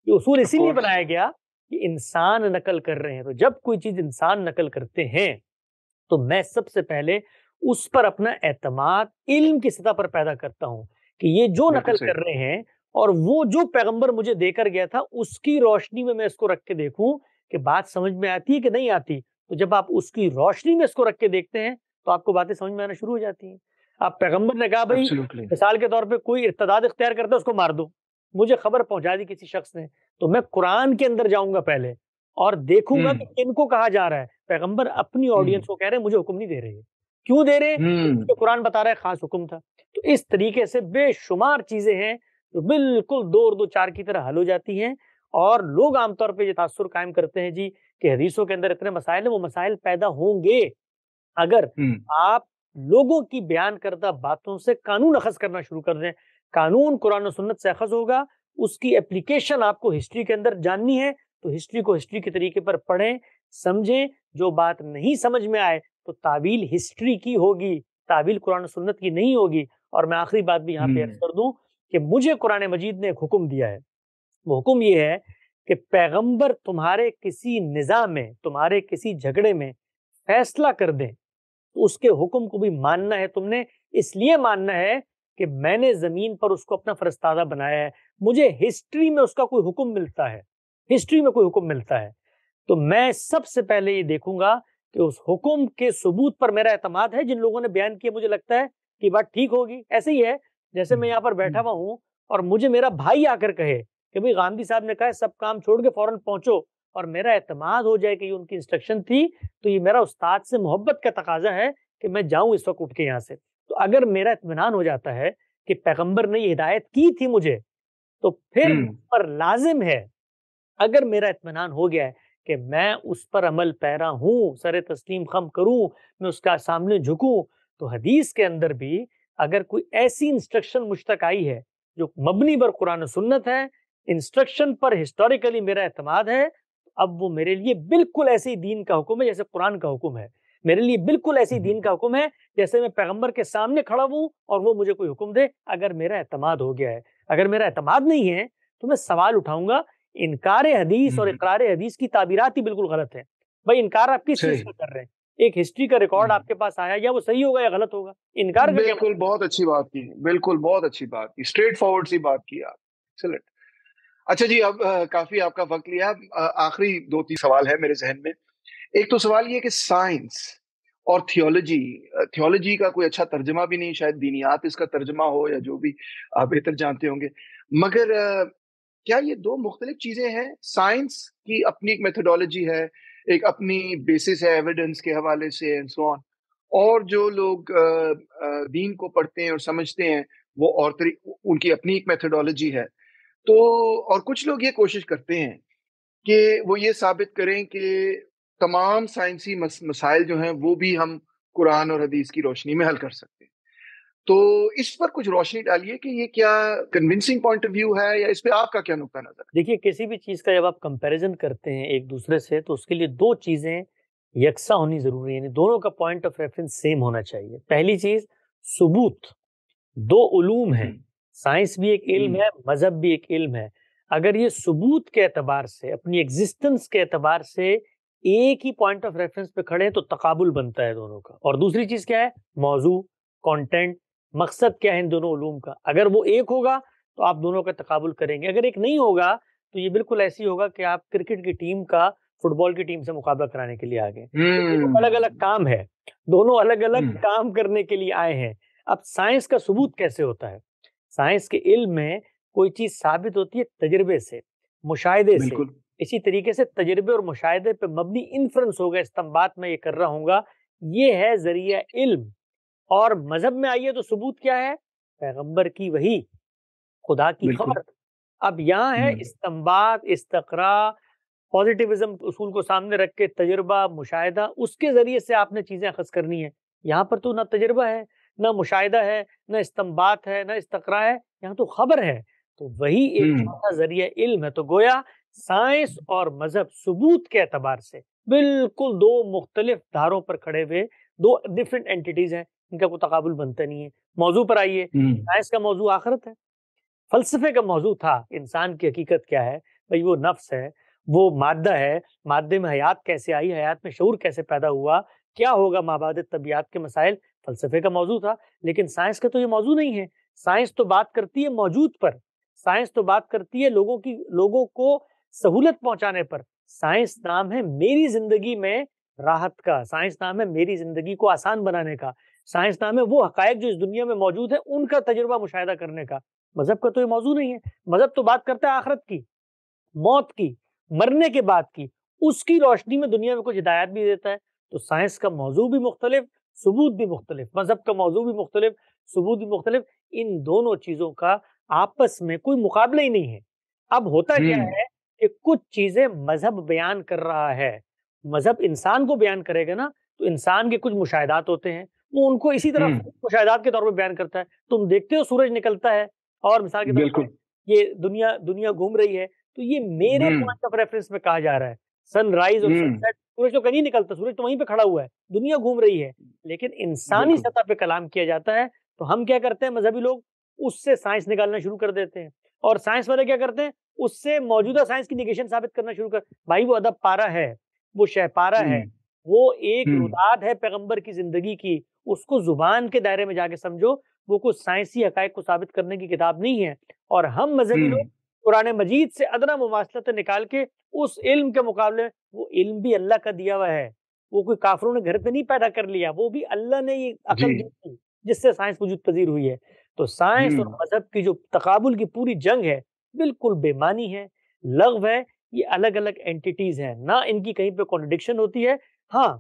یہ اصول اسی لیے بنایا گیا کہ انسان نقل کر رہے ہیں، تو جب کوئی چیز انسان نقل کرتے ہیں تو میں سب سے پہلے اس پر اپنا اعتماد علم کی سطح پر پیدا کرتا ہوں کہ یہ جو نقل کر رہے ہیں اور وہ جو پیغمبر مجھے دے کر گیا تھا اس کی روشنی میں اس کو رکھ کے دیکھوں کہ بات سمجھ میں آتی ہے کہ نہیں آتی. تو جب آپ اس کی روشنی میں اس کو رکھ کے دیکھتے ہیں تو آپ کو باتیں سمجھ میں آنا شروع ہو جاتی ہیں. آپ پیغمبر نے کہا بھائی مثال کے طور پہ کوئی ارتداد اختیار کرتا ہے اس کو مار دو. مجھے خبر پہنچا دی کسی شخص نے تو میں قرآن کے اندر جاؤں گا پہلے اور دیکھوں گا کہ کن کو کہا جا رہا ہے. پیغمبر اپنی آڈینس کو کہہ رہے ہیں مجھے حکم نہیں دے رہے. کیوں دے رہے ہیں؟ قرآن بتا رہا ہے خاص حکم تھا. تو اس طریقے سے بے شمار چیزیں ہیں جو بالکل دو اور دو چار کی طرح حل ہو جاتی ہیں. اور لوگ عام طور پہ یہ تاثر قائم کرتے ہیں جی کہ حدیثوں کے اندر اتنے مسائل ہیں. وہ مسائل پیدا ہوں گے اگر آپ لوگوں کی بیان کردہ باتوں سے قانون اخذ کرنا شروع کر دیں. قانون قرآن و سنت سے اخذ ہوگا, اس کی اپلیکیشن آپ کو ہسٹری کے اندر جاننی ہے تو ہسٹری کو ہسٹری کے طریقے پر پڑھیں, سمجھیں. جو بات نہیں سمجھ میں آئے تو تعویل ہسٹری کی ہوگی, تعویل قرآن و سنت کی نہیں ہوگی. اور میں آخری بات بھی یہاں پہ عرض کر دوں کہ مجھے قرآن مجید نے ایک حکم دیا ہے. وہ حکم یہ ہے کہ پیغمبر تمہارے کسی نظام میں, تمہارے کسی جھگڑے میں فیصلہ کر دیں تو اس کے حکم کو بھی ماننا ہے. تم نے اس لیے ماننا ہے کہ میں نے زمین پر اس کو اپنا فرستادہ بنایا ہے. مجھے ہسٹری میں اس کا کوئی حکم ملتا ہے, ہسٹری میں کوئی حکم ملتا ہے تو میں سب سے پہلے یہ دیکھوں گا کہ اس حکم کے ثبوت پر میرا اعتماد ہے. جن لوگوں نے بیان کیا مجھے لگتا ہے کہ بات ٹھیک ہوگی. ایسے ہی ہے جیسے میں یہاں پر بیٹھا ہوا ہوں اور مجھے میرا بھائی آ کر کہے کہ بھئی گاندھی صاحب نے کہا سب کام چھوڑ کے فوراً پہنچو, اور میرا اعتماد ہو جائے کہ یہ ان کی انسٹرکشن تھی تو یہ میرا استاد سے محبت کا تقاضا ہے کہ میں جاؤں اس وقت اٹھ کے یہاں سے. تو اگر میرا اطمینان ہو جاتا ہے کہ پیغمبر نے یہ ہدایت کی تھی مجھے تو پھر پر لازم ہے, اگر میرا اطمینان ہو گیا ہے کہ میں اس پر عمل پیرا ہوں, سر تسلیم خم کروں, میں اس کا سامنے جھکوں, تو حدیث کے اندر بھی اگر کوئی ایسی انسٹرکشن مجھ تک آئی ہے جو مبنی بر قرآن و سنت ہے, انسٹرکشن پر ہسٹوریکلی میرا اعتماد ہے, اب وہ میرے لیے بالکل ایسے ہی دین کا حکم ہے جیسے قرآن کا حکم ہے. میرے لیے بالکل ایسی دین کا حکم ہے جیسے میں پیغمبر کے سامنے کھڑا ہوں اور وہ مجھے کوئی حکم دے, اگر میرا اعتماد ہو گیا ہے. اگر میرا اعتماد نہیں ہے تو میں سوال اٹھاؤں گا. انکار حدیث اور اقرار حدیث کی تعبیرات ہی بالکل غلط ہے. بھائی انکار آپ کس چیز کا کر رہے ہیں؟ ایک ہسٹری کا ریکارڈ آپ کے پاس آیا, یا وہ صحیح ہوگا یا غلط ہوگا. انکار کا بالکل بہت اچھی بات کی, بالکل بہت اچھی بات کی, اسٹریٹ فارورڈ سی بات کی آپ. ایکسلنٹ. اچھا جی, اب کافی آپ کا وقت لیا. آخری 2-3 سوال ہے میرے ذہن میں. ایک تو سوال یہ کہ سائنس اور تھیولوجی کا کوئی اچھا ترجمہ بھی نہیں, شاید دینیات اس کا ترجمہ ہو یا جو بھی آپ بہتر جانتے ہوں گے, مگر کیا یہ دو مختلف چیزیں ہیں؟ سائنس کی اپنی ایک میتھڈولوجی ہے, ایک اپنی بیسس ہے ایویڈنس کے حوالے سے اینڈ سو آن, اور جو لوگ دین کو پڑھتے ہیں اور سمجھتے ہیں وہ اور ان کی اپنی ایک میتھڈولوجی ہے. تو اور کچھ لوگ یہ کوشش کرتے ہیں کہ وہ یہ ثابت کریں کہ تمام سائنسی مسائل جو ہیں وہ بھی ہم قرآن اور حدیث کی روشنی میں حل کر سکتے ہیں. تو اس پر کچھ روشنی ڈالیے کہ یہ کیا کنونسنگ پوائنٹ آف ویو ہے, یا اس پہ آپ کا کیا نقطہ نظر ہے؟ دیکھیے, کسی بھی چیز کا جب آپ کمپیریزن کرتے ہیں ایک دوسرے سے تو اس کے لیے دو چیزیں یکساں ہونی ضروری ہے, یعنی دونوں کا پوائنٹ آف ریفرنس سیم ہونا چاہیے. پہلی چیز ثبوت. دو علوم ہیں, سائنس بھی ایک علم ہے, مذہب بھی ایک علم ہے. اگر یہ ثبوت کے اعتبار سے, اپنی ایگزسٹنس کے اعتبار سے ایک ہی پوائنٹ آف ریفرنس پہ کھڑے ہیں تو تقابل بنتا ہے دونوں کا. اور دوسری چیز کیا ہے؟ موضوع, کانٹینٹ, مقصد کیا ہے ان دونوں علوم کا. اگر وہ ایک ہوگا تو آپ دونوں کا تقابل کریں گے. اگر ایک نہیں ہوگا تو یہ بالکل ایسی ہوگا کہ آپ کرکٹ کی ٹیم کا فٹ بال کی ٹیم سے مقابلہ کرانے کے لیے آ گئے. الگ الگ کام ہے, دونوں الگ الگ کام کرنے کے لیے آئے ہیں. اب سائنس کا ثبوت کیسے ہوتا ہے؟ سائنس کے علم میں کوئی چیز ثابت ہوتی ہے تجربے سے, مشاہدے سے. اسی طریقے سے تجربے اور مشاہدے پہ مبنی انفرنس ہوگا, استنباط میں یہ کر رہا ہوں گا, یہ ہے ذریعہ علم. اور مذہب میں آئیے تو ثبوت کیا ہے؟ پیغمبر کی وحی, خدا کی خبر. اب یہاں ہے استنباط, استقراء, پازیٹیوزم اصول کو سامنے رکھ کے تجربہ, مشاہدہ, اس کے ذریعے سے آپ نے چیزیں اخذ کرنی ہیں. یہاں پر تو نہ تجربہ ہے, نہ مشاہدہ ہے, نہ استنباط ہے, نہ استقراء ہے, یہاں تو خبر ہے. تو وہی ایک ذریعہ علم ہے. تو گویا سائنس اور مذہب ثبوت کے اعتبار سے بالکل دو مختلف دھاروں پر کھڑے ہوئے دو ڈفرینٹ اینٹیز ہیں, ان کا کوئی تقابل بنتا نہیں ہے. موضوع پر آئیے, سائنس کا موضوع آخرت ہے, فلسفے کا موضوع تھا انسان کی حقیقت کیا ہے. بھئی وہ نفس ہے, وہ مادہ ہے, مادے میں حیات کیسے آئی, حیات میں شعور کیسے پیدا ہوا, کیا ہوگا مابعد طبیعت کے مسائل فلسفے کا موضوع تھا، لیکن سائنس کا تو یہ موضوع نہیں ہے۔ سائنس تو بات کرتی ہے موجود پر، سائنس تو بات کرتی ہے لوگوں کو سہولت پہنچانے پر۔ سائنس نام ہے میری زندگی میں راحت کا، سائنس نام ہے میری زندگی کو آسان بنانے کا، سائنس نام ہے وہ حقائق جو اس دنیا میں موجود ہے ان کا تجربہ مشاہدہ کرنے کا۔ مذہب کا تو یہ موضوع نہیں ہے۔ مذہب تو بات کرتا ہے آخرت کی، موت کی، مرنے کے بعد کی، اس کی روشنی میں دنیا میں کچھ ہدایات بھی دیتا ہے۔ تو سائنس کا موضوع بھی مختلف، ثبوت بھی مختلف، مذہب کا موضوع بھی مختلف، ثبوت بھی مختلف۔ ان دونوں چیزوں کا آپس میں کوئی مقابلہ ہی نہیں ہے۔ اب ہوتا کیا ہے کہ کچھ چیزیں مذہب بیان کر رہا ہے، مذہب انسان کو بیان کرے گا نا، تو انسان کے کچھ مشاہدات ہوتے ہیں، وہ ان کو اسی طرح مشاہدات کے طور پہ بیان کرتا ہے۔ تم دیکھتے ہو سورج نکلتا ہے اور مثال کے طور پر یہ دنیا گھوم رہی ہے، تو یہ میرے پوائنٹ آف ریفرنس میں کہا جا رہا ہے۔ سن رائز اور سن سیٹ، سورج تو کہیں نکلتا، سورج تو وہیں پہ کھڑا ہوا ہے، دنیا گھوم رہی ہے، لیکن انسانی سطح پہ کلام کیا جاتا ہے۔ تو ہم کیا کرتے ہیں مذہبی لوگ، اس سے سائنس نکالنا شروع کر دیتے ہیں، اور سائنس والے کیا کرتے ہیں، اس سے موجودہ سائنس کی نیگیشن ثابت کرنا شروع کر۔ بھائی وہ ادب پارا ہے، وہ شہ پارا ہے، وہ ایک روداد ہے پیغمبر کی زندگی کی، اس کو زبان کے دائرے میں جا کے سمجھو، وہ کچھ سائنسی حقائق کو ثابت کرنے کی کتاب نہیں ہے۔ اور ہم مذہبی لوگ قرآن مجید سے ادنا مماثلت نکال کے اس علم کے مقابلے، وہ علم بھی اللہ کا دیا ہوا ہے، وہ کوئی کافروں نے گھر پہ نہیں پیدا کر لیا، وہ بھی اللہ نے یہ عقل دی تھی جس سے سائنس وجود پذیر ہوئی ہے۔ تو سائنس اور مذہب کی جو تقابل کی پوری جنگ ہے، بالکل بے معنی ہے، لغو ہے، یہ الگ الگ اینٹیٹیز ہیں، نہ ان کی کہیں پہ کانٹرڈکشن ہوتی ہے۔ ہاں،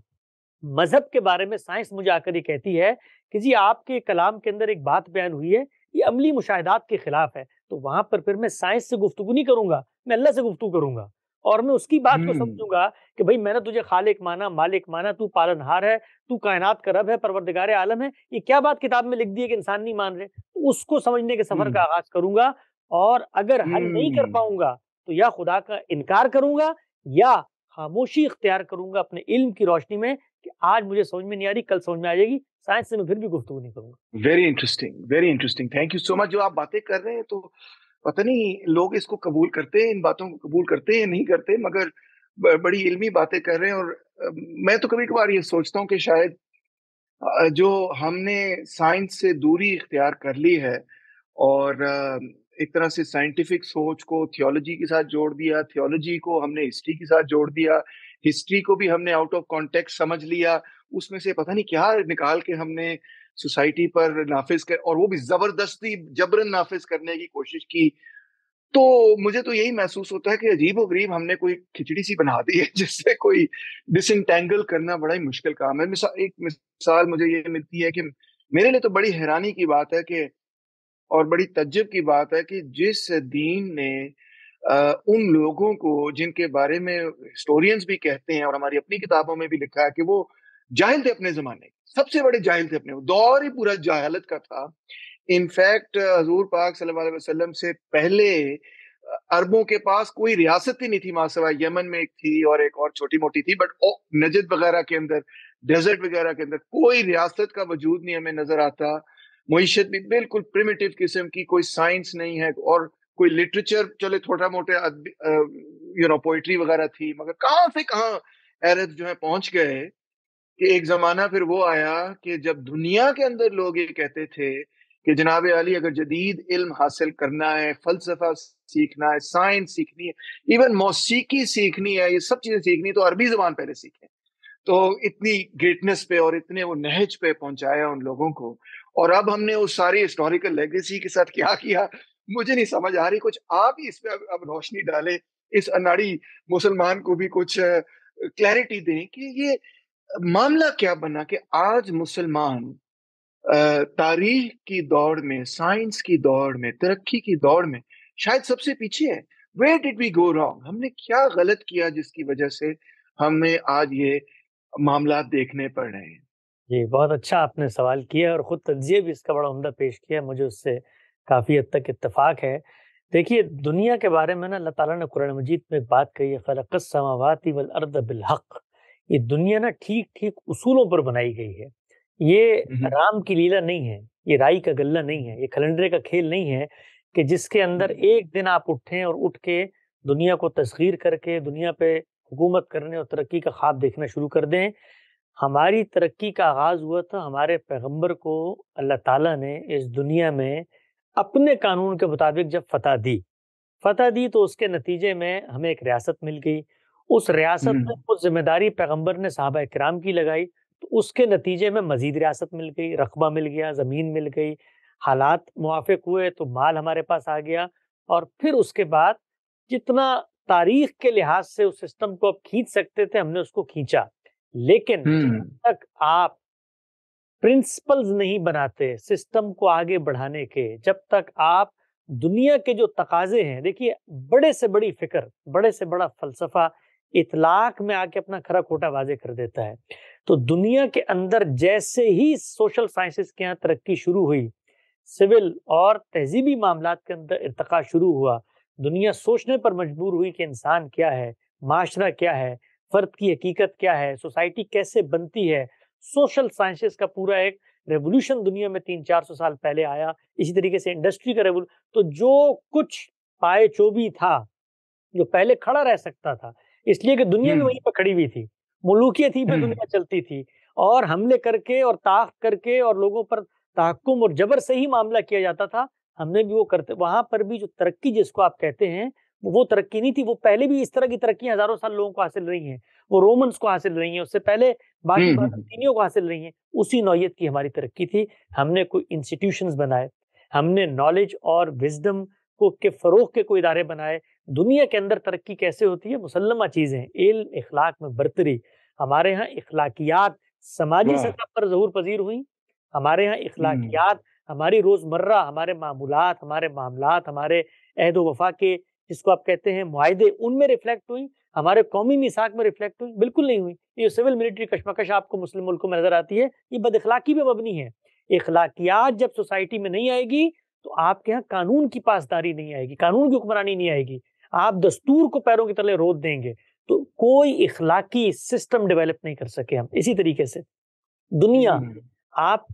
مذہب کے بارے میں سائنس مجھے آ کر یہ کہتی ہے کہ جی آپ کے کلام کے اندر ایک بات بیان ہوئی ہے، یہ عملی مشاہدات کے خلاف ہے، تو وہاں پر پھر میں سائنس سے گفتگو نہیں کروں گا، میں اللہ سے گفتگو کروں گا، اور میں اس کی بات کو سمجھوں گا کہ بھئی میں نے تجھے خالق مانا، مالک مانا، تو پالنہار ہے، تو کائنات کا رب ہے، پروردگار عالم ہے، یہ کیا بات کتاب میں لکھ دی ہے کہ انسان نہیں مان رہے، تو اس کو سمجھنے کے سفر کا آغاز کروں گا، اور اگر حل نہیں کر پاؤں گا تو یا خدا کا انکار کروں گا یا خاموشی اختیار کروں گا اپنے علم کی روشنی میں کہ آج مجھے سمجھ میں نہیں آ رہی، کل سمجھ میں آ جائے گی، سائنس سے میں پھر بھی گفتگو نہیں کروں گا۔ Very interesting, thank you so much. جو آپ باتیں کر رہے ہیں تو پتہ نہیں لوگ اس کو قبول کرتے ہیں، ان باتوں کو قبول کرتے ہیں یا نہیں کرتے، مگر بڑی علمی باتیں کر رہے ہیں۔ اور میں تو کبھی کبھار یہ سوچتا ہوں کہ شاید جو ہم نے سائنس سے دوری اختیار کر لی ہے اور ایک طرح سے سائنٹیفک سوچ کو تھیولوجی کے ساتھ جوڑ دیا، تھیولوجی کو ہم نے ہسٹری کے ساتھ جوڑ دیا، ہسٹری کو بھی ہم نے آؤٹ آف کانٹیکسٹ سمجھ لیا، اس میں سے پتہ نہیں کیا نکال کے ہم نے سوسائٹی پر نافذ کر، اور وہ بھی زبردستی جبرن نافذ کرنے کی کوشش کی۔ تو مجھے تو یہی محسوس ہوتا ہے کہ عجیب و غریب ہم نے کوئی کھچڑی سی بنا دی ہے جس سے کوئی ڈس انٹینگل کرنا بڑا ہی مشکل کام ہے۔ ایک مثال مجھے یہ ملتی ہے کہ میرے لیے تو بڑی حیرانی کی بات ہے کہ، اور بڑی تعجب کی بات ہے کہ جس دین نے ان لوگوں کو جن کے بارے میں ہسٹورینز بھی کہتے ہیں اور ہماری اپنی کتابوں میں بھی لکھا ہے کہ وہ جاہل تھے اپنے زمانے، سب سے بڑے جاہل تھے اپنے، دور ہی پورا جہالت کا تھا۔ انفیکٹ حضور پاک صلی اللہ علیہ وسلم سے پہلے عربوں کے پاس کوئی ریاست ہی نہیں تھی، ماں سوائے یمن میں ایک تھی اور ایک اور چھوٹی موٹی تھی، بٹ نجد وغیرہ کے اندر، ڈیزرٹ وغیرہ کے اندر کوئی ریاست کا وجود نہیں ہمیں نظر آتا۔ معیشت بھی بالکل پریمیٹیو قسم کی، کوئی سائنس نہیں ہے، اور کوئی لٹریچر چلے تھوڑا موٹے پوئٹری وغیرہ تھی، مگر کہاں سے کہاں عرب جو ہے پہنچ گئے کہ ایک زمانہ پھر وہ آیا کہ جب دنیا کے اندر لوگ یہ کہتے تھے کہ جناب علی اگر جدید علم حاصل کرنا ہے، فلسفہ سیکھنا ہے، سائنس سیکھنی ہے، ایون موسیقی سیکھنی ہے، یہ سب چیزیں سیکھنی ہے تو عربی زبان پہلے سیکھیں۔ تو اتنی گریٹنس پہ اور اتنے وہ نہج پہ پہنچایا ان لوگوں کو، اور اب ہم نے اس ساری ہسٹوریکل لیگیسی کے ساتھ کیا کیا مجھے نہیں سمجھ آ رہی۔ کچھ آپ ہی اس پہ اب روشنی ڈالیں، اس اناڑی مسلمان کو بھی کچھ کلیئرٹی دیں کہ یہ معاملہ کیا بنا کہ آج مسلمان تاریخ کی دوڑ میں، سائنس کی دوڑ میں، ترقی کی دوڑ میں شاید سب سے پیچھے ہے۔ Where did we go wrong؟ ہم نے کیا غلط کیا جس کی وجہ سے ہمیں آج یہ معاملات دیکھنے پڑ رہے ہیں؟ جی بہت اچھا آپ نے سوال کیا، اور خود تجزیہ بھی اس کا بڑا عمدہ پیش کیا، مجھے اس سے کافی حد تک اتفاق ہے۔ دیکھیے دنیا کے بارے میں نا اللہ تعالیٰ نے قرآن مجید میں ایک بات کہی ہے، خلق السماوات والارض بالحق۔ یہ دنیا نا ٹھیک ٹھیک اصولوں پر بنائی گئی ہے، یہ رام کی لیلا نہیں ہے، یہ رائی کا غلہ نہیں ہے، یہ کیلنڈر کا کھیل نہیں ہے کہ جس کے اندر ایک دن آپ اٹھیں اور اٹھ کے دنیا کو تسخیر کر کے دنیا پہ حکومت کرنے اور ترقی کا خواب دیکھنا شروع کر دیں۔ ہماری ترقی کا آغاز ہوا تھا ہمارے پیغمبر کو اللہ تعالیٰ نے اس دنیا میں اپنے قانون کے مطابق جب فتح دی تو اس کے نتیجے میں ہمیں ایک ریاست مل گئی. اس ریاست میں وہ ذمہ داری پیغمبر نے صحابہ کرام کی لگائی تو اس کے نتیجے میں مزید ریاست مل گئی، رقبہ مل گیا، زمین مل گئی، حالات موافق ہوئے تو مال ہمارے پاس آ گیا. اور پھر اس کے بعد جتنا تاریخ کے لحاظ سے اس سسٹم کو اب کھینچ سکتے تھے ہم نے اس کو کھینچا. لیکن جب تک آپ پرنسپلز نہیں بناتے سسٹم کو آگے بڑھانے کے، جب تک آپ دنیا کے جو تقاضے ہیں، دیکھیے بڑے سے بڑی فکر، بڑے سے بڑا فلسفہ اطلاق میں آ کے اپنا کھرا کھوٹا واضح کر دیتا ہے. تو دنیا کے اندر جیسے ہی سوشل سائنسز کے یہاں ترقی شروع ہوئی، سول اور تہذیبی معاملات کے اندر ارتقا شروع ہوا، دنیا سوچنے پر مجبور ہوئی کہ انسان کیا ہے، معاشرہ کیا ہے، فرد کی حقیقت کیا ہے، سوسائٹی کیسے بنتی ہے. سوشل سائنسز کا پورا ایک ریولوشن دنیا میں 300-400 سال پہلے آیا. اسی طریقے سے انڈسٹری کا ریولوشن. تو جو کچھ پائے چوبی تھا جو پہلے کھڑا رہ سکتا تھا، اس لیے کہ دنیا بھی وہیں پہ کھڑی ہوئی تھی، ملوکیت ہی پہ دنیا چلتی تھی، اور حملے کر کے اور طاقت کر کے اور لوگوں پر تحکم اور جبر سے ہی معاملہ کیا جاتا تھا. ہم نے بھی وہ کرتے، وہاں پر بھی جو ترقی جس کو آپ کہتے ہیں وہ ترقی نہیں تھی. وہ پہلے بھی اس طرح کی ترقیاں ہزاروں سال لوگوں کو حاصل رہی ہیں، وہ رومنز کو حاصل رہی ہیں، اس سے پہلے باقی بالستینیوں کو حاصل رہی ہیں. اسی نوعیت کی ہماری ترقی تھی. ہم نے کوئی انسٹیٹیوشنز بنائے، ہم نے نالج اور وزڈم کو کے فروغ کے کوئی ادارے بنائے. دنیا کے اندر ترقی کیسے ہوتی ہے؟ مسلمہ چیزیں، علم، اخلاق میں برتری. ہمارے ہاں اخلاقیات سماجی سطح پر ظہور پذیر ہوئی. ہمارے ہاں اخلاقیات ہماری روزمرہ، ہمارے معمولات، ہمارے معاملات، ہمارے عہد و وفا کے جس کو آپ کہتے ہیں معاہدے، ان میں ریفلیکٹ ہوئی. ہمارے قومی میثاق میں ریفلیکٹ ہوئی؟ بالکل نہیں ہوئی. یہ سول ملٹری کشمکش آپ کو مسلم ملکوں میں نظر آتی ہے، یہ بد اخلاقی پہ مبنی ہے. اخلاقیات جب سوسائٹی میں نہیں آئے گی تو آپ کے ہاں قانون کی پاسداری نہیں آئے گی، قانون کی حکمرانی نہیں آئے گی، آپ دستور کو پیروں کے تلے رود دیں گے تو کوئی اخلاقی سسٹم ڈیولپ نہیں کر سکے ہم. اسی طریقے سے دنیا، آپ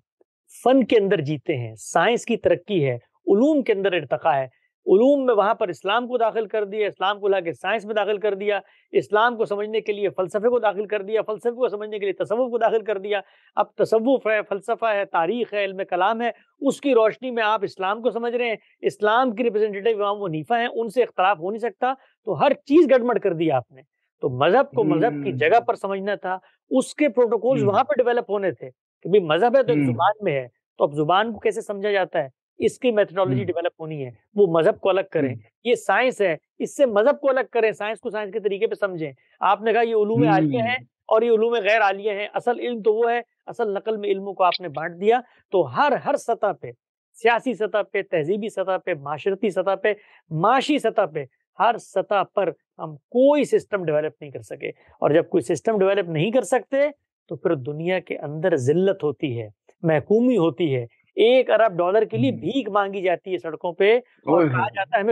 فن کے اندر جیتے ہیں، سائنس کی ترقی ہے، علوم کے اندر ارتقا ہے. علوم میں وہاں پر اسلام کو داخل کر دیا، اسلام کو لا کے سائنس میں داخل کر دیا، اسلام کو سمجھنے کے لیے فلسفے کو داخل کر دیا، فلسفے کو سمجھنے کے لیے تصوف کو داخل کر دیا. اب تصوف ہے، فلسفہ ہے، تاریخ ہے، علم کلام ہے، اس کی روشنی میں آپ اسلام کو سمجھ رہے ہیں. اسلام کی ریپرزینٹیٹیو امام حنیفہ ہیں، ان سے اختلاف ہو نہیں سکتا. تو ہر چیز گڑبڑ کر دی آپ نے. تو مذہب کو مذہب کی جگہ پر سمجھنا تھا، اس کے پروٹوکولز وہاں پہ ڈیولپ ہونے تھے کہ بھی مذہب ہے تو ایک زبان میں ہے، تو اب زبان کو کیسے سمجھا جاتا ہے، اس کی میتھڈالوجی ڈیولپ ہونی ہے. وہ مذہب کو الگ کریں. یہ سائنس ہے، اس سے مذہب کو الگ کریں، سائنس کو سائنس کے طریقے پہ سمجھیں. آپ نے کہا یہ علوم عالیہ ہیں اور یہ علوم غیر عالیہ ہیں، اصل علم تو وہ ہے، اصل نقل میں علموں کو آپ نے بانٹ دیا. تو ہر سطح پہ، سیاسی سطح پہ، تہذیبی سطح پہ، معاشرتی سطح پہ، معاشی سطح پہ، ہر سطح پر ہم کوئی سسٹم ڈیولپ نہیں کر سکے. اور جب کوئی سسٹم ڈیولپ نہیں کر سکتے تو پھر دنیا کے اندر ذلت ہوتی ہے، محکومی ہوتی ہے. $1 ارب کے لیے بھیک مانگی جاتی ہے سڑکوں پہ اور کہا جاتا ہے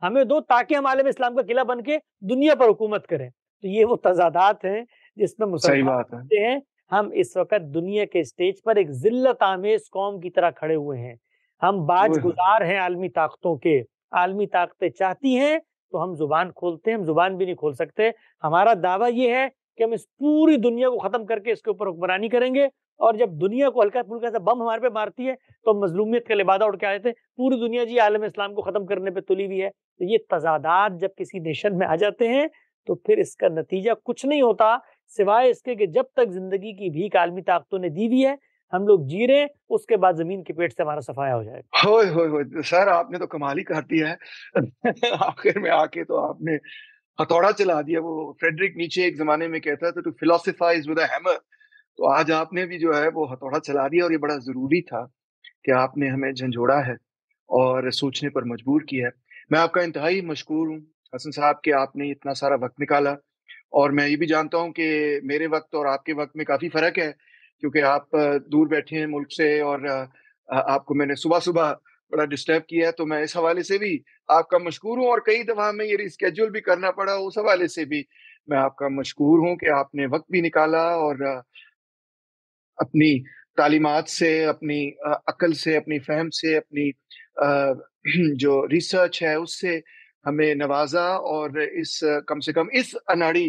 ہمیں دو تاکہ ہم عالم اسلام کا قلعہ بن کے دنیا پر حکومت کریں. تو یہ وہ تضادات ہیں جس میں مسلمان ہوتے ہیں. ہم اس وقت دنیا کے اسٹیج پر ایک ذلت آمیز قوم کی طرح کھڑے ہوئے ہیں. ہم باج گزار ہیں عالمی طاقتوں کے. عالمی طاقتیں چاہتی ہیں تو ہم زبان کھولتے ہیں، ہم زبان بھی نہیں کھول سکتے. ہمارا دعویٰ یہ ہے کہ ہم اس پوری دنیا کو ختم کر کے اس کے اوپر حکمرانی کریں گے. اور جب دنیا کو ہلکا پھلکا سا بم ہمارے پہ مارتی ہے تو ہم مظلومیت کا لبادہ اڑ کے آئے تھے، پوری دنیا جی عالم اسلام کو ختم کرنے پہ تلی ہوئی ہے. تو یہ تضادات جب کسی نیشن میں آ جاتے ہیں تو پھر اس کا نتیجہ کچھ نہیں ہوتا سوائے اس کے کہ جب تک زندگی کی بھیک عالمی طاقتوں نے دی ہوئی ہے ہم لوگ جی رہے ہیں، اس کے بعد زمین کے پیٹ سے ہمارا صفایا ہو جائے گا. ہوئے ہوئے ہوئے سر، آپ نے تو کمال ہی کر دیا ہے. آخر میں آ کے تو آپ نے ہتھوڑا چلا دیا. وہ فریڈرک نیچے ایک زمانے میں کہتا تھا ٹو فلاسفائز ود اے ہیمر. تو آج آپ نے بھی جو ہے وہ ہتھوڑا چلا دیا، اور یہ بڑا ضروری تھا کہ آپ نے ہمیں جھنجھوڑا ہے اور سوچنے پر مجبور کیا ہے. میں آپ کا انتہائی مشکور ہوں حسن صاحب کہ آپ نے اتنا سارا وقت نکالا. اور میں یہ بھی جانتا ہوں کہ میرے وقت اور آپ کے وقت میں کافی فرق ہے، کیونکہ آپ دور بیٹھے ہیں ملک سے، اور آپ کو میں نے صبح صبح بڑا ڈسٹرب کیا ہے. تو میں اس حوالے سے بھی آپ کا مشکور ہوں، اور کئی دفعہ میں یہ ریسکیجول بھی کرنا پڑا، اس حوالے سے بھی میں آپ کا مشکور ہوں کہ آپ نے وقت بھی نکالا اور اپنی تعلیمات سے، اپنی عقل سے، اپنی فہم سے، اپنی جو ریسرچ ہے اس سے ہمیں نوازا، اور اس کم سے کم اس اناڑی